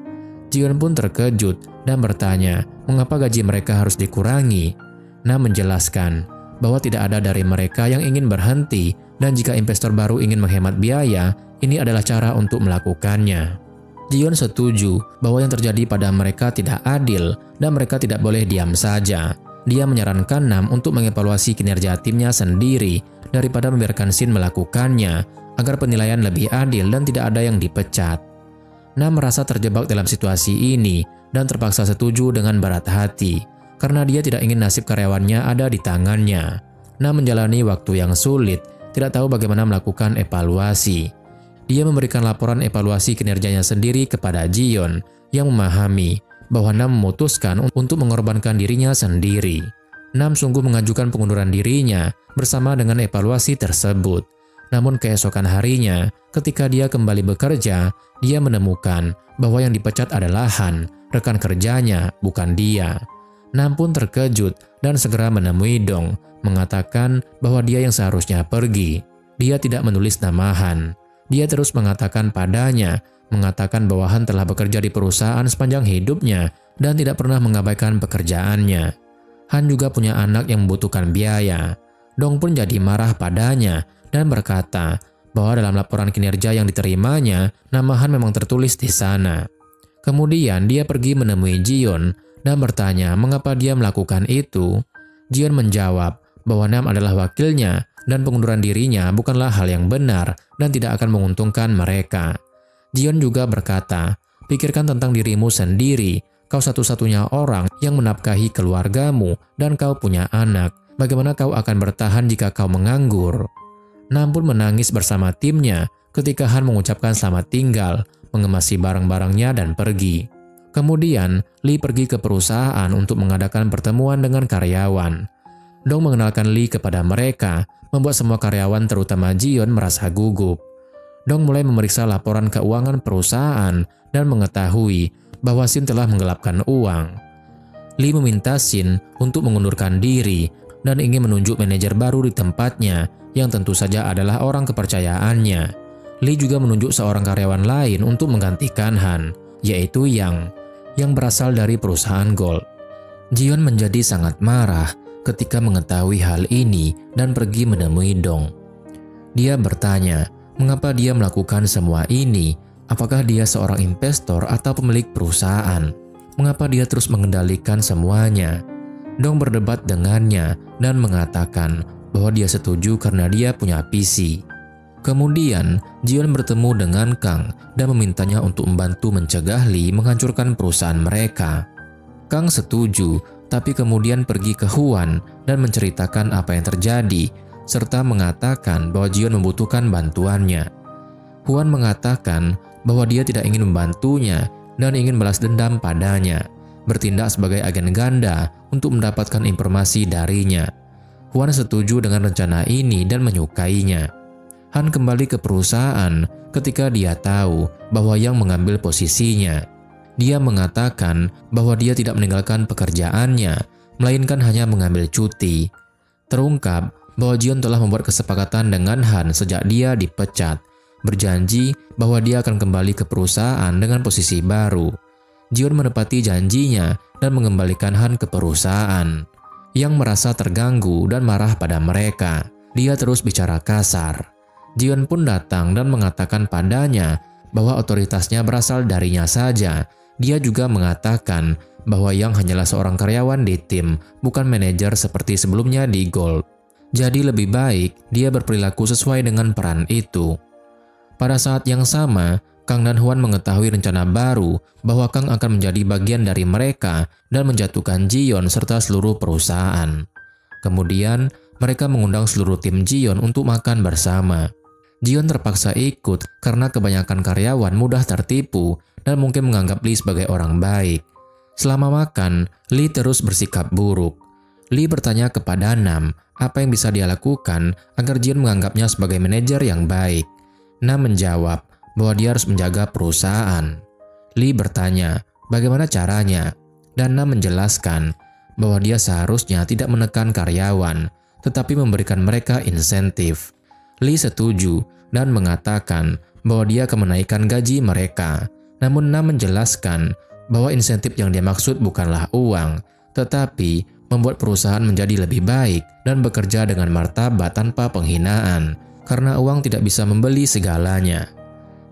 Jion pun terkejut dan bertanya mengapa gaji mereka harus dikurangi. Nam menjelaskan bahwa tidak ada dari mereka yang ingin berhenti, dan jika investor baru ingin menghemat biaya, ini adalah cara untuk melakukannya. Jion setuju bahwa yang terjadi pada mereka tidak adil dan mereka tidak boleh diam saja. Dia menyarankan Nam untuk mengevaluasi kinerja timnya sendiri daripada membiarkan Shin melakukannya agar penilaian lebih adil dan tidak ada yang dipecat. Nam merasa terjebak dalam situasi ini dan terpaksa setuju dengan berat hati, karena dia tidak ingin nasib karyawannya ada di tangannya. Nam menjalani waktu yang sulit, tidak tahu bagaimana melakukan evaluasi. Dia memberikan laporan evaluasi kinerjanya sendiri kepada Jion yang memahami bahwa Nam memutuskan untuk mengorbankan dirinya sendiri. Nam sungguh mengajukan pengunduran dirinya bersama dengan evaluasi tersebut. Namun keesokan harinya, ketika dia kembali bekerja, dia menemukan bahwa yang dipecat adalah Han, rekan kerjanya, bukan dia. Nam pun terkejut dan segera menemui Dong, mengatakan bahwa dia yang seharusnya pergi. Dia tidak menulis nama Han. Dia terus mengatakan padanya, mengatakan bahwa Han telah bekerja di perusahaan sepanjang hidupnya dan tidak pernah mengabaikan pekerjaannya. Han juga punya anak yang membutuhkan biaya. Dong pun jadi marah padanya dan berkata bahwa dalam laporan kinerja yang diterimanya, nama Han memang tertulis di sana. Kemudian dia pergi menemui Jion dan bertanya mengapa dia melakukan itu. Jion menjawab bahwa Nam adalah wakilnya dan pengunduran dirinya bukanlah hal yang benar dan tidak akan menguntungkan mereka. Jion juga berkata, pikirkan tentang dirimu sendiri, kau satu-satunya orang yang menafkahi keluargamu dan kau punya anak. Bagaimana kau akan bertahan jika kau menganggur? Nam pun menangis bersama timnya ketika Han mengucapkan selamat tinggal, mengemasi barang-barangnya dan pergi. Kemudian, Lee pergi ke perusahaan untuk mengadakan pertemuan dengan karyawan. Dong mengenalkan Lee kepada mereka, membuat semua karyawan terutama Jion merasa gugup. Dong mulai memeriksa laporan keuangan perusahaan dan mengetahui bahwa Shin telah menggelapkan uang. Lee meminta Shin untuk mengundurkan diri dan ingin menunjuk manajer baru di tempatnya, yang tentu saja adalah orang kepercayaannya. Lee juga menunjuk seorang karyawan lain untuk menggantikan Han, yaitu yang berasal dari perusahaan Gold. Jion menjadi sangat marah ketika mengetahui hal ini dan pergi menemui Dong. Dia bertanya, mengapa dia melakukan semua ini? Apakah dia seorang investor atau pemilik perusahaan? Mengapa dia terus mengendalikan semuanya? Dong berdebat dengannya dan mengatakan bahwa dia setuju karena dia punya visi. Kemudian, Jion bertemu dengan Kang dan memintanya untuk membantu mencegah Lee menghancurkan perusahaan mereka. Kang setuju, tapi kemudian pergi ke Hwan dan menceritakan apa yang terjadi, serta mengatakan bahwa Jion membutuhkan bantuannya. Hwan mengatakan bahwa dia tidak ingin membantunya dan ingin balas dendam padanya, bertindak sebagai agen ganda untuk mendapatkan informasi darinya. Hwan setuju dengan rencana ini dan menyukainya. Han kembali ke perusahaan ketika dia tahu bahwa Yang mengambil posisinya. Dia mengatakan bahwa dia tidak meninggalkan pekerjaannya, melainkan hanya mengambil cuti. Terungkap bahwa Jion telah membuat kesepakatan dengan Han sejak dia dipecat, berjanji bahwa dia akan kembali ke perusahaan dengan posisi baru. Jion menepati janjinya dan mengembalikan Han ke perusahaan. Yang merasa terganggu dan marah pada mereka, dia terus bicara kasar. Jion pun datang dan mengatakan padanya bahwa otoritasnya berasal darinya saja. Dia juga mengatakan bahwa Yang hanyalah seorang karyawan di tim, bukan manajer seperti sebelumnya di Gold. Jadi lebih baik dia berperilaku sesuai dengan peran itu. Pada saat yang sama, Kang dan Hwan mengetahui rencana baru bahwa Kang akan menjadi bagian dari mereka dan menjatuhkan Ji-yeon serta seluruh perusahaan. Kemudian, mereka mengundang seluruh tim Ji-yeon untuk makan bersama. Ji-yeon terpaksa ikut karena kebanyakan karyawan mudah tertipu dan mungkin menganggap Lee sebagai orang baik. Selama makan, Lee terus bersikap buruk. Lee bertanya kepada Nam apa yang bisa dia lakukan agar Ji-yeon menganggapnya sebagai manajer yang baik. Nam menjawab bahwa dia harus menjaga perusahaan. Lee bertanya bagaimana caranya, dan Nam menjelaskan bahwa dia seharusnya tidak menekan karyawan, tetapi memberikan mereka insentif. Lee setuju dan mengatakan bahwa dia akan menaikkan gaji mereka. Namun Nam menjelaskan bahwa insentif yang dia maksud bukanlah uang, tetapi membuat perusahaan menjadi lebih baik dan bekerja dengan martabat tanpa penghinaan, karena uang tidak bisa membeli segalanya.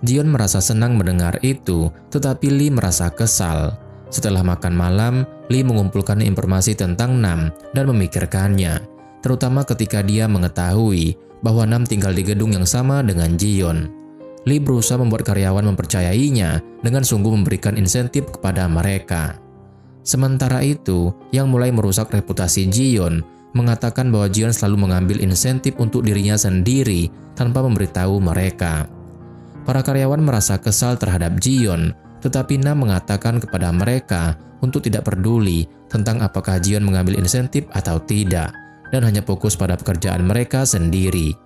Ji-yeon merasa senang mendengar itu, tetapi Lee merasa kesal. Setelah makan malam, Lee mengumpulkan informasi tentang Nam dan memikirkannya, terutama ketika dia mengetahui bahwa Nam tinggal di gedung yang sama dengan Ji-yeon. Lee berusaha membuat karyawan mempercayainya dengan sungguh memberikan insentif kepada mereka. Sementara itu, yang mulai merusak reputasi Ji-yeon mengatakan bahwa Ji-yeon selalu mengambil insentif untuk dirinya sendiri tanpa memberitahu mereka. Para karyawan merasa kesal terhadap Ji-yeon, tetapi Nam mengatakan kepada mereka untuk tidak peduli tentang apakah Ji-yeon mengambil insentif atau tidak, dan hanya fokus pada pekerjaan mereka sendiri.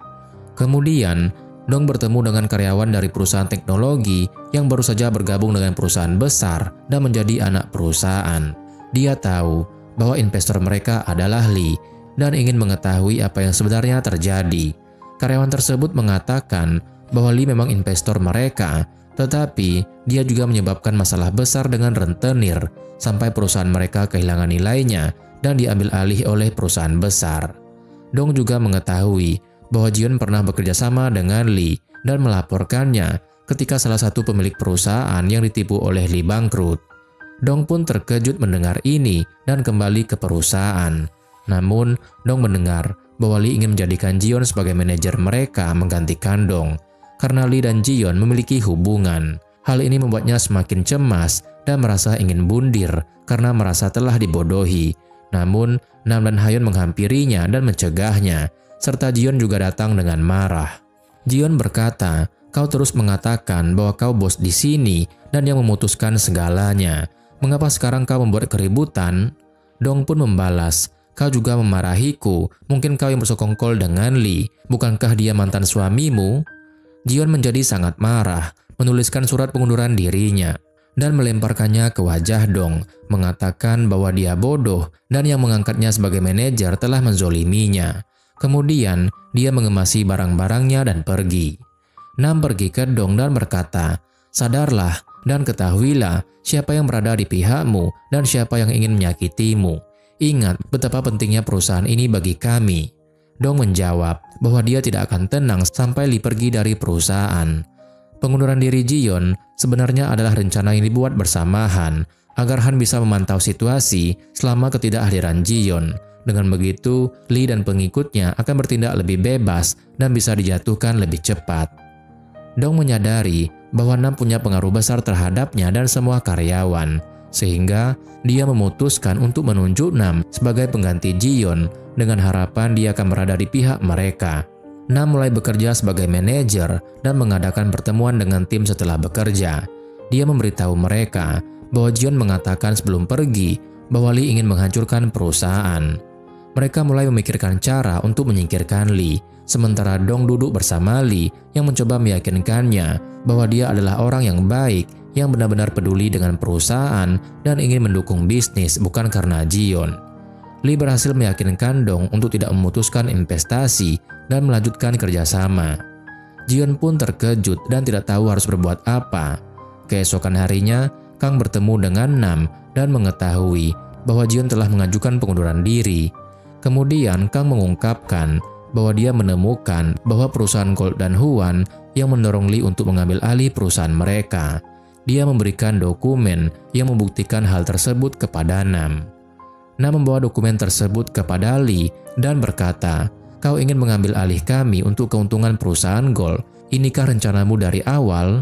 Kemudian, Dong bertemu dengan karyawan dari perusahaan teknologi yang baru saja bergabung dengan perusahaan besar dan menjadi anak perusahaan. Dia tahu bahwa investor mereka adalah Lee dan ingin mengetahui apa yang sebenarnya terjadi. Karyawan tersebut mengatakan bahwa Lee memang investor mereka, tetapi dia juga menyebabkan masalah besar dengan rentenir sampai perusahaan mereka kehilangan nilainya dan diambil alih oleh perusahaan besar. Dong juga mengetahui bahwa Ji-yeon pernah bekerja sama dengan Lee dan melaporkannya ketika salah satu pemilik perusahaan yang ditipu oleh Lee bangkrut. Dong pun terkejut mendengar ini dan kembali ke perusahaan. Namun, Dong mendengar bahwa Lee ingin menjadikan Ji-yeon sebagai manajer mereka menggantikan Dong, karena Lee dan Ji-yeon memiliki hubungan. Hal ini membuatnya semakin cemas dan merasa ingin bundir karena merasa telah dibodohi. Namun, Nam dan Ha-yeon menghampirinya dan mencegahnya, serta Ji-yeon juga datang dengan marah. Ji-yeon berkata, "Kau terus mengatakan bahwa kau bos di sini dan yang memutuskan segalanya. Mengapa sekarang kau membuat keributan?" Dong pun membalas, "Kau juga memarahiku. Mungkin kau yang bersekongkol dengan Lee. Bukankah dia mantan suamimu?" Ji-yeon menjadi sangat marah, menuliskan surat pengunduran dirinya dan melemparkannya ke wajah Dong, mengatakan bahwa dia bodoh dan yang mengangkatnya sebagai manajer telah menzoliminya. Kemudian, dia mengemasi barang-barangnya dan pergi. Nam pergi ke Dong dan berkata, "Sadarlah dan ketahuilah siapa yang berada di pihakmu dan siapa yang ingin menyakitimu. Ingat betapa pentingnya perusahaan ini bagi kami." Dong menjawab bahwa dia tidak akan tenang sampai Lee pergi dari perusahaan. Pengunduran diri Ji-yeon sebenarnya adalah rencana yang dibuat bersamaan agar Han bisa memantau situasi selama ketidakhadiran Ji-yeon. Dengan begitu, Lee dan pengikutnya akan bertindak lebih bebas dan bisa dijatuhkan lebih cepat. Dong menyadari bahwa Nam punya pengaruh besar terhadapnya dan semua karyawan, sehingga dia memutuskan untuk menunjuk Nam sebagai pengganti Ji-yeon dengan harapan dia akan berada di pihak mereka. Nam mulai bekerja sebagai manajer dan mengadakan pertemuan dengan tim setelah bekerja. Dia memberitahu mereka bahwa Ji-yeon mengatakan sebelum pergi bahwa Lee ingin menghancurkan perusahaan. Mereka mulai memikirkan cara untuk menyingkirkan Lee, sementara Dong duduk bersama Lee yang mencoba meyakinkannya bahwa dia adalah orang yang baik yang benar-benar peduli dengan perusahaan dan ingin mendukung bisnis bukan karena Ji-yeon. Lee berhasil meyakinkan Dong untuk tidak memutuskan investasi dan melanjutkan kerjasama. Ji-yeon pun terkejut dan tidak tahu harus berbuat apa. Keesokan harinya, Kang bertemu dengan Nam dan mengetahui bahwa Ji-yeon telah mengajukan pengunduran diri. Kemudian Kang mengungkapkan bahwa dia menemukan bahwa perusahaan Gold dan Hwan yang mendorong Lee untuk mengambil alih perusahaan mereka. Dia memberikan dokumen yang membuktikan hal tersebut kepada Nam. Nam membawa dokumen tersebut kepada Lee dan berkata, "Kau ingin mengambil alih kami untuk keuntungan perusahaan Gold. Inikah rencanamu dari awal?"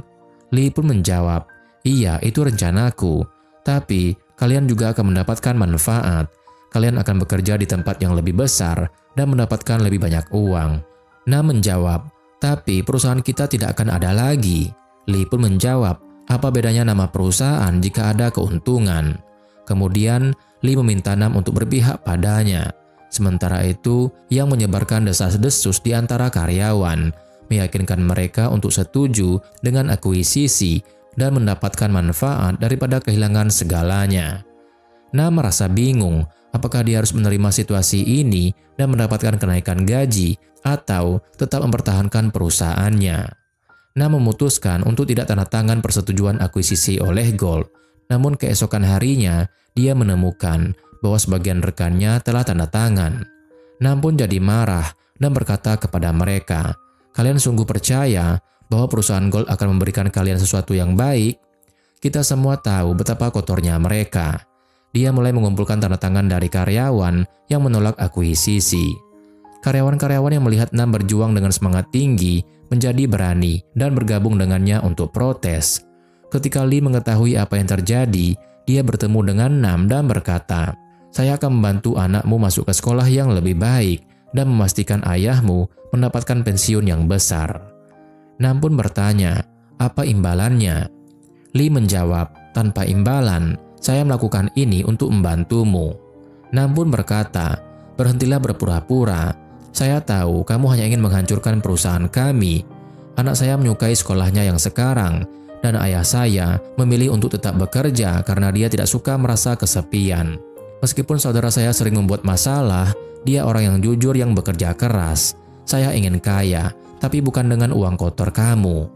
Lee pun menjawab, "Iya, itu rencanaku. Tapi kalian juga akan mendapatkan manfaat. Kalian akan bekerja di tempat yang lebih besar dan mendapatkan lebih banyak uang." Nam menjawab, "Tapi perusahaan kita tidak akan ada lagi." Lee pun menjawab, "Apa bedanya nama perusahaan jika ada keuntungan?" Kemudian Lee meminta Nam untuk berpihak padanya. Sementara itu, yang menyebarkan desas-desus di antara karyawan, meyakinkan mereka untuk setuju dengan akuisisi dan mendapatkan manfaat daripada kehilangan segalanya. Nam merasa bingung apakah dia harus menerima situasi ini dan mendapatkan kenaikan gaji atau tetap mempertahankan perusahaannya. Nam memutuskan untuk tidak tanda tangan persetujuan akuisisi oleh Gold. Namun keesokan harinya, dia menemukan bahwa sebagian rekannya telah tanda tangan. Nam pun jadi marah dan berkata kepada mereka, "Kalian sungguh percaya bahwa perusahaan Gold akan memberikan kalian sesuatu yang baik?" Kita semua tahu betapa kotornya mereka. Dia mulai mengumpulkan tanda tangan dari karyawan yang menolak akuisisi. Karyawan-karyawan yang melihat Nam berjuang dengan semangat tinggi menjadi berani dan bergabung dengannya untuk protes. Ketika Lee mengetahui apa yang terjadi, dia bertemu dengan Nam dan berkata, "Saya akan membantu anakmu masuk ke sekolah yang lebih baik dan memastikan ayahmu mendapatkan pensiun yang besar." Nam pun bertanya, "Apa imbalannya?" Lee menjawab, "Tanpa imbalan, saya melakukan ini untuk membantumu." Nam pun berkata, "Berhentilah berpura-pura. Saya tahu kamu hanya ingin menghancurkan perusahaan kami. Anak saya menyukai sekolahnya yang sekarang, dan ayah saya memilih untuk tetap bekerja karena dia tidak suka merasa kesepian. Meskipun saudara saya sering membuat masalah, dia orang yang jujur yang bekerja keras. Saya ingin kaya, tapi bukan dengan uang kotor kamu."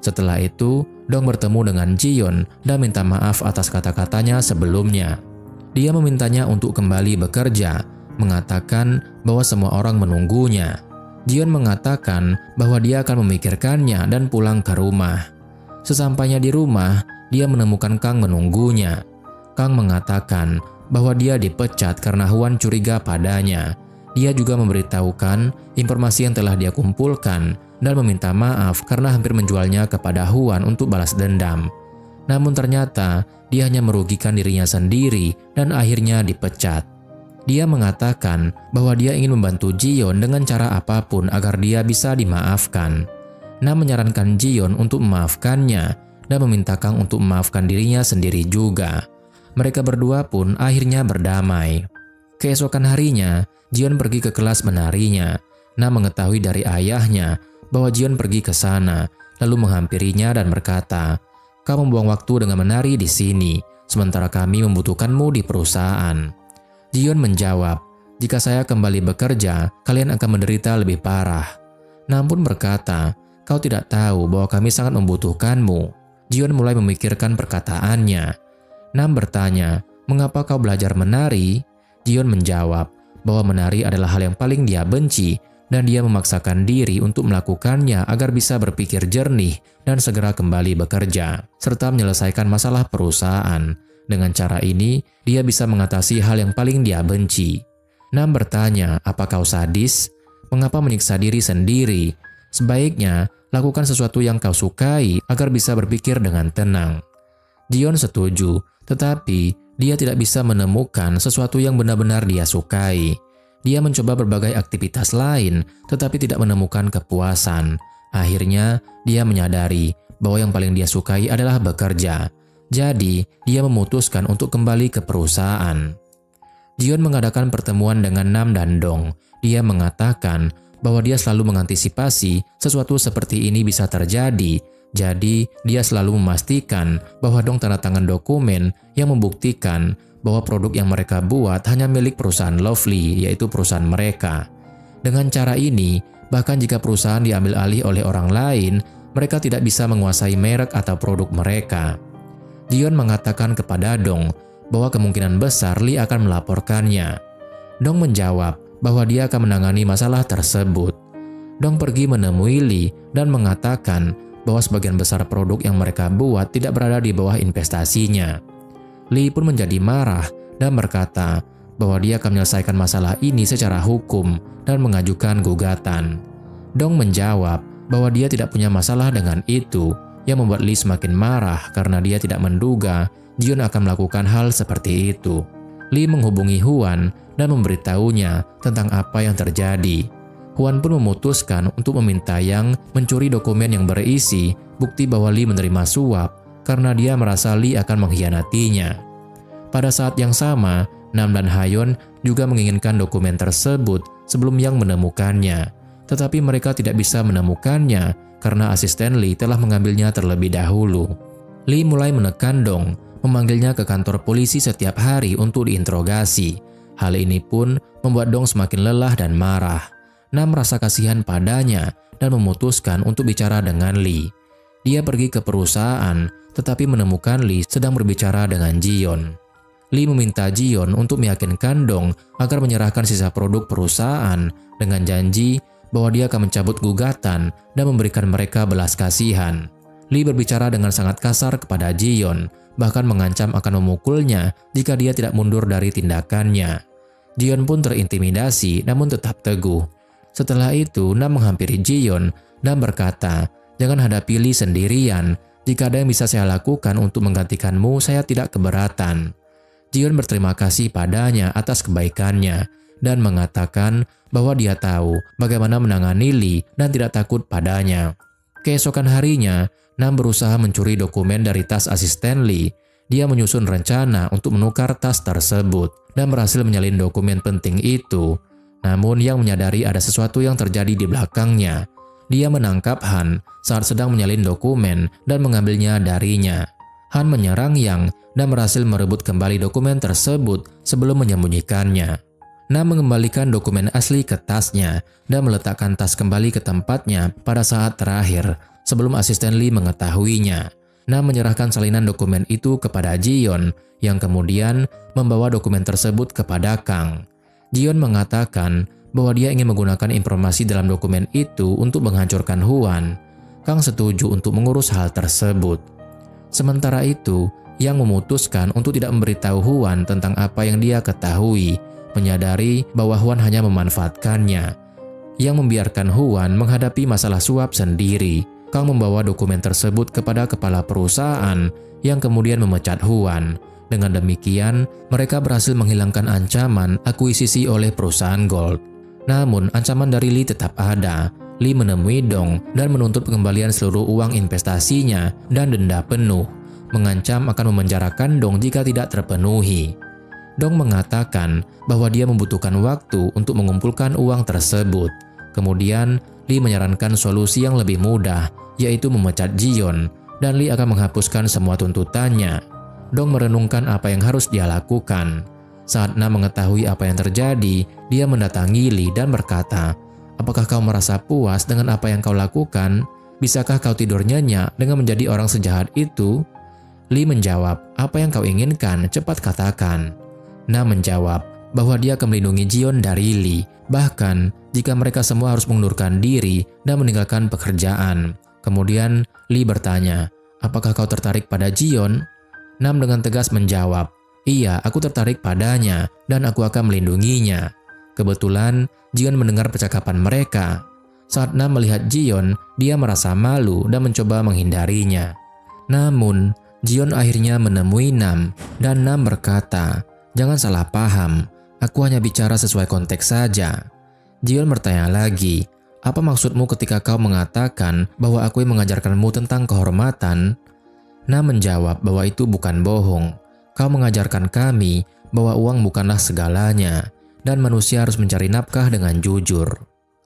Setelah itu, Dong bertemu dengan Jiyeon dan minta maaf atas kata-katanya sebelumnya. Dia memintanya untuk kembali bekerja, mengatakan bahwa semua orang menunggunya. Jiyeon mengatakan bahwa dia akan memikirkannya dan pulang ke rumah. Sesampainya di rumah, dia menemukan Kang menunggunya. Kang mengatakan bahwa dia dipecat karena Hwan curiga padanya. Dia juga memberitahukan informasi yang telah dia kumpulkan dan meminta maaf karena hampir menjualnya kepada Hwan untuk balas dendam. Namun ternyata dia hanya merugikan dirinya sendiri dan akhirnya dipecat. Dia mengatakan bahwa dia ingin membantu Jiyeon dengan cara apapun agar dia bisa dimaafkan. Nam menyarankan Jiyeon untuk memaafkannya dan meminta Kang untuk memaafkan dirinya sendiri juga. Mereka berdua pun akhirnya berdamai. Keesokan harinya, Jiyeon pergi ke kelas menarinya. Nam mengetahui dari ayahnya bahwa Jiyeon pergi ke sana, lalu menghampirinya dan berkata, "Kamu membuang waktu dengan menari di sini, sementara kami membutuhkanmu di perusahaan." Jiyeon menjawab, "Jika saya kembali bekerja, kalian akan menderita lebih parah." Nam pun berkata, "Kau tidak tahu bahwa kami sangat membutuhkanmu." Jiyeon mulai memikirkan perkataannya. Nam bertanya, "Mengapa kau belajar menari?" Jiyeon menjawab bahwa menari adalah hal yang paling dia benci dan dia memaksakan diri untuk melakukannya agar bisa berpikir jernih dan segera kembali bekerja, serta menyelesaikan masalah perusahaan. Dengan cara ini, dia bisa mengatasi hal yang paling dia benci. Nam bertanya, "Apa kau sadis? Mengapa menyiksa diri sendiri? Sebaiknya lakukan sesuatu yang kau sukai agar bisa berpikir dengan tenang." Jiyeon setuju, tetapi dia tidak bisa menemukan sesuatu yang benar-benar dia sukai. Dia mencoba berbagai aktivitas lain, tetapi tidak menemukan kepuasan. Akhirnya, dia menyadari bahwa yang paling dia sukai adalah bekerja. Jadi, dia memutuskan untuk kembali ke perusahaan. Jiyeon mengadakan pertemuan dengan Nam dan Dong. Dia mengatakan bahwa dia selalu mengantisipasi sesuatu seperti ini bisa terjadi. Jadi, dia selalu memastikan bahwa Dong tanda tangan dokumen yang membuktikan bahwa produk yang mereka buat hanya milik perusahaan Lovely, yaitu perusahaan mereka. Dengan cara ini, bahkan jika perusahaan diambil alih oleh orang lain, mereka tidak bisa menguasai merek atau produk mereka. Jiyeon mengatakan kepada Dong bahwa kemungkinan besar Lee akan melaporkannya. Dong menjawab bahwa dia akan menangani masalah tersebut. Dong pergi menemui Lee dan mengatakan bahwa sebagian besar produk yang mereka buat tidak berada di bawah investasinya. Lee pun menjadi marah dan berkata bahwa dia akan menyelesaikan masalah ini secara hukum dan mengajukan gugatan. Dong menjawab bahwa dia tidak punya masalah dengan itu. yang membuat Lee semakin marah karena dia tidak menduga Jion akan melakukan hal seperti itu. Lee menghubungi Hwan dan memberitahunya tentang apa yang terjadi. Hwan pun memutuskan untuk meminta Yang mencuri dokumen yang berisi bukti bahwa Lee menerima suap karena dia merasa Lee akan mengkhianatinya. Pada saat yang sama, Nam dan Hayon juga menginginkan dokumen tersebut sebelum Yang menemukannya. Tetapi mereka tidak bisa menemukannya karena asisten Lee telah mengambilnya terlebih dahulu. Lee mulai menekan Dong, memanggilnya ke kantor polisi setiap hari untuk diinterogasi. Hal ini pun membuat Dong semakin lelah dan marah. Nam merasa kasihan padanya dan memutuskan untuk bicara dengan Lee. Dia pergi ke perusahaan, tetapi menemukan Lee sedang berbicara dengan Jion. Lee meminta Jion untuk meyakinkan Dong agar menyerahkan sisa produk perusahaan dengan janji bahwa dia akan mencabut gugatan dan memberikan mereka belas kasihan. Lee berbicara dengan sangat kasar kepada Jion, bahkan mengancam akan memukulnya jika dia tidak mundur dari tindakannya. Jion pun terintimidasi namun tetap teguh. Setelah itu, Nam menghampiri Jion dan berkata, "Jangan hadapi Lee sendirian. Jika ada yang bisa saya lakukan untuk menggantikanmu, saya tidak keberatan." Jion berterima kasih padanya atas kebaikannya dan mengatakan bahwa dia tahu bagaimana menangani Lee dan tidak takut padanya. Keesokan harinya, Nam berusaha mencuri dokumen dari tas asisten Lee. Dia menyusun rencana untuk menukar tas tersebut dan berhasil menyalin dokumen penting itu. Namun Yang menyadari ada sesuatu yang terjadi di belakangnya. Dia menangkap Han saat sedang menyalin dokumen dan mengambilnya darinya. Han menyerang Yang dan berhasil merebut kembali dokumen tersebut sebelum menyembunyikannya. Nam mengembalikan dokumen asli ke tasnya dan meletakkan tas kembali ke tempatnya pada saat terakhir sebelum asisten Lee mengetahuinya. Nam menyerahkan salinan dokumen itu kepada Jion yang kemudian membawa dokumen tersebut kepada Kang. Jion mengatakan bahwa dia ingin menggunakan informasi dalam dokumen itu untuk menghancurkan Hwan. Kang setuju untuk mengurus hal tersebut. Sementara itu, Yang memutuskan untuk tidak memberitahu Hwan tentang apa yang dia ketahui, menyadari bahwa Hwan hanya memanfaatkannya. Yang membiarkan Hwan menghadapi masalah suap sendiri. Kang membawa dokumen tersebut kepada kepala perusahaan yang kemudian memecat Hwan. Dengan demikian, mereka berhasil menghilangkan ancaman akuisisi oleh perusahaan Gold. Namun, ancaman dari Lee tetap ada. Lee menemui Dong dan menuntut pengembalian seluruh uang investasinya dan denda penuh, mengancam akan memenjarakan Dong jika tidak terpenuhi. Dong mengatakan bahwa dia membutuhkan waktu untuk mengumpulkan uang tersebut. Kemudian, Lee menyarankan solusi yang lebih mudah, yaitu memecat Jion, dan Lee akan menghapuskan semua tuntutannya. Dong merenungkan apa yang harus dia lakukan. Saat Nam mengetahui apa yang terjadi, dia mendatangi Lee dan berkata, "Apakah kau merasa puas dengan apa yang kau lakukan? Bisakah kau tidur nyenyak dengan menjadi orang sejahat itu?" Lee menjawab, "Apa yang kau inginkan? Cepat katakan." Nam menjawab bahwa dia akan melindungi Jion dari Lee, bahkan jika mereka semua harus mengundurkan diri dan meninggalkan pekerjaan. Kemudian Lee bertanya, "Apakah kau tertarik pada Jion?" Nam dengan tegas menjawab, "Iya, aku tertarik padanya dan aku akan melindunginya." Kebetulan, Jion mendengar percakapan mereka. Saat Nam melihat Jion, dia merasa malu dan mencoba menghindarinya. Namun, Jion akhirnya menemui Nam dan Nam berkata, "Jangan salah paham, aku hanya bicara sesuai konteks saja." Jion bertanya lagi, "Apa maksudmu ketika kau mengatakan bahwa aku yang mengajarkanmu tentang kehormatan?" Nam menjawab bahwa itu bukan bohong. "Kau mengajarkan kami bahwa uang bukanlah segalanya, dan manusia harus mencari nafkah dengan jujur."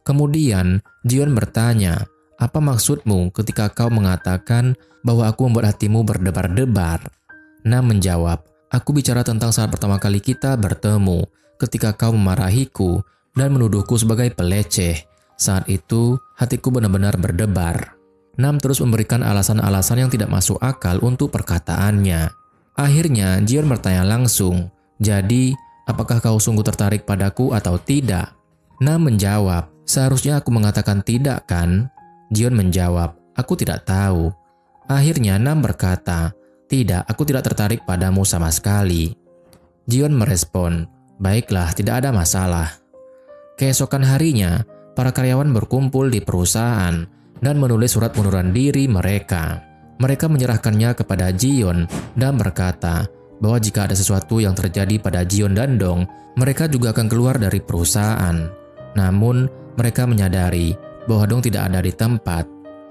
Kemudian, Jion bertanya, "Apa maksudmu ketika kau mengatakan bahwa aku membuat hatimu berdebar-debar?" Nam menjawab, "Aku bicara tentang saat pertama kali kita bertemu, ketika kau memarahiku dan menuduhku sebagai peleceh. Saat itu, hatiku benar-benar berdebar." Nam terus memberikan alasan-alasan yang tidak masuk akal untuk perkataannya. Akhirnya, Jion bertanya langsung, "Jadi, apakah kau sungguh tertarik padaku atau tidak?" Nam menjawab, "Seharusnya aku mengatakan tidak kan?" Jion menjawab, "Aku tidak tahu." Akhirnya Nam berkata, "Tidak, aku tidak tertarik padamu sama sekali." Jion merespon, "Baiklah, tidak ada masalah." Keesokan harinya, para karyawan berkumpul di perusahaan dan menulis surat pengunduran diri mereka. Mereka menyerahkannya kepada Jion dan berkata bahwa jika ada sesuatu yang terjadi pada Jion dan Dong, mereka juga akan keluar dari perusahaan. Namun, mereka menyadari bahwa Dong tidak ada di tempat.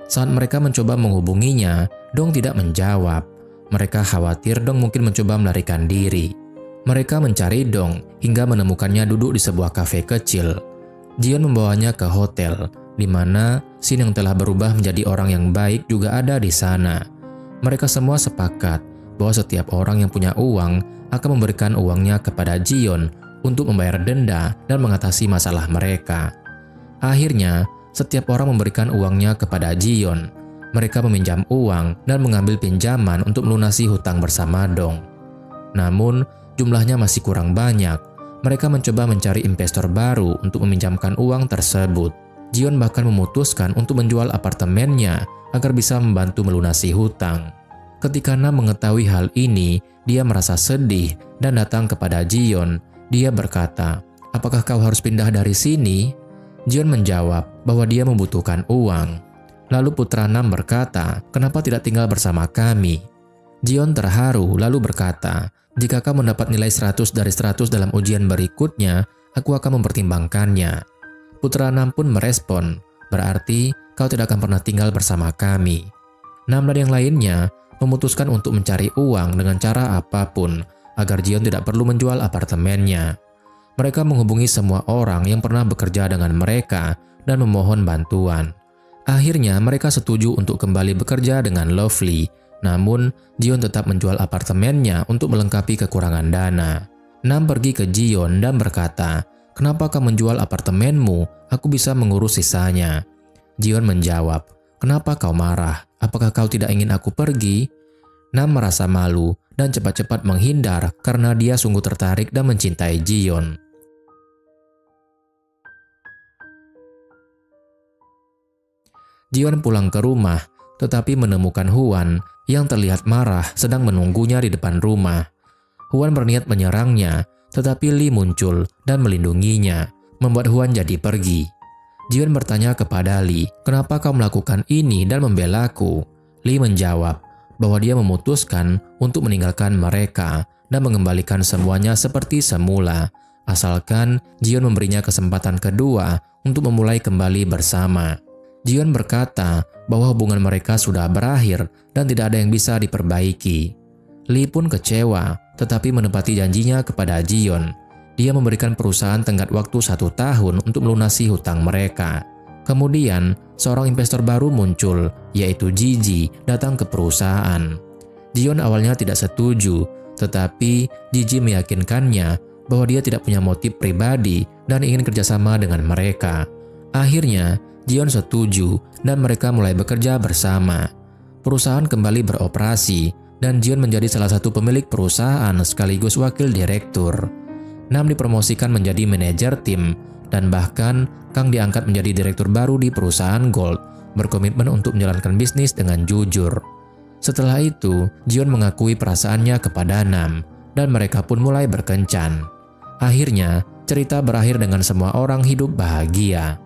Saat mereka mencoba menghubunginya, Dong tidak menjawab. Mereka khawatir Dong mungkin mencoba melarikan diri. Mereka mencari Dong hingga menemukannya duduk di sebuah kafe kecil. Jion membawanya ke hotel, di mana Shin yang telah berubah menjadi orang yang baik juga ada di sana. Mereka semua sepakat bahwa setiap orang yang punya uang akan memberikan uangnya kepada Jion untuk membayar denda dan mengatasi masalah mereka. Akhirnya, setiap orang memberikan uangnya kepada Jion. Mereka meminjam uang dan mengambil pinjaman untuk melunasi hutang bersama Dong. Namun, jumlahnya masih kurang banyak. Mereka mencoba mencari investor baru untuk meminjamkan uang tersebut. Jion bahkan memutuskan untuk menjual apartemennya agar bisa membantu melunasi hutang. Ketika Nam mengetahui hal ini, dia merasa sedih dan datang kepada Jion. Dia berkata, "Apakah kau harus pindah dari sini?" Jion menjawab bahwa dia membutuhkan uang. Lalu putra Nam berkata, "Kenapa tidak tinggal bersama kami?" Jion terharu lalu berkata, "Jika kau mendapat nilai 100 dari 100 dalam ujian berikutnya, aku akan mempertimbangkannya." Putra Nam pun merespon, "Berarti kau tidak akan pernah tinggal bersama kami." Nam dan yang lainnya memutuskan untuk mencari uang dengan cara apapun agar Jion tidak perlu menjual apartemennya. Mereka menghubungi semua orang yang pernah bekerja dengan mereka dan memohon bantuan. Akhirnya mereka setuju untuk kembali bekerja dengan Lovely. Namun, Jion tetap menjual apartemennya untuk melengkapi kekurangan dana. Nam pergi ke Jion dan berkata, "Kenapa kau menjual apartemenmu? Aku bisa mengurus sisanya." Jion menjawab, "Kenapa kau marah? Apakah kau tidak ingin aku pergi?" Nam merasa malu dan cepat-cepat menghindar karena dia sungguh tertarik dan mencintai Jion. Jion pulang ke rumah, tetapi menemukan Hwan yang terlihat marah sedang menunggunya di depan rumah. Hwan berniat menyerangnya, tetapi Lee muncul dan melindunginya, membuat Hwan jadi pergi. Jion bertanya kepada Lee, "Kenapa kau melakukan ini dan membelaku?" Lee menjawab bahwa dia memutuskan untuk meninggalkan mereka dan mengembalikan semuanya seperti semula, asalkan Jion memberinya kesempatan kedua untuk memulai kembali bersama. Jion berkata bahwa hubungan mereka sudah berakhir dan tidak ada yang bisa diperbaiki. Lee pun kecewa, tetapi menepati janjinya kepada Jion. Dia memberikan perusahaan tenggat waktu 1 tahun untuk melunasi hutang mereka. Kemudian, seorang investor baru muncul, yaitu Gigi, datang ke perusahaan. Jion awalnya tidak setuju, tetapi Gigi meyakinkannya bahwa dia tidak punya motif pribadi dan ingin kerjasama dengan mereka. Akhirnya, Jion setuju dan mereka mulai bekerja bersama. Perusahaan kembali beroperasi dan Jion menjadi salah satu pemilik perusahaan sekaligus wakil direktur. Nam dipromosikan menjadi manajer tim dan bahkan Kang diangkat menjadi direktur baru di perusahaan Gold, berkomitmen untuk menjalankan bisnis dengan jujur. Setelah itu, Jion mengakui perasaannya kepada Nam dan mereka pun mulai berkencan. Akhirnya, cerita berakhir dengan semua orang hidup bahagia.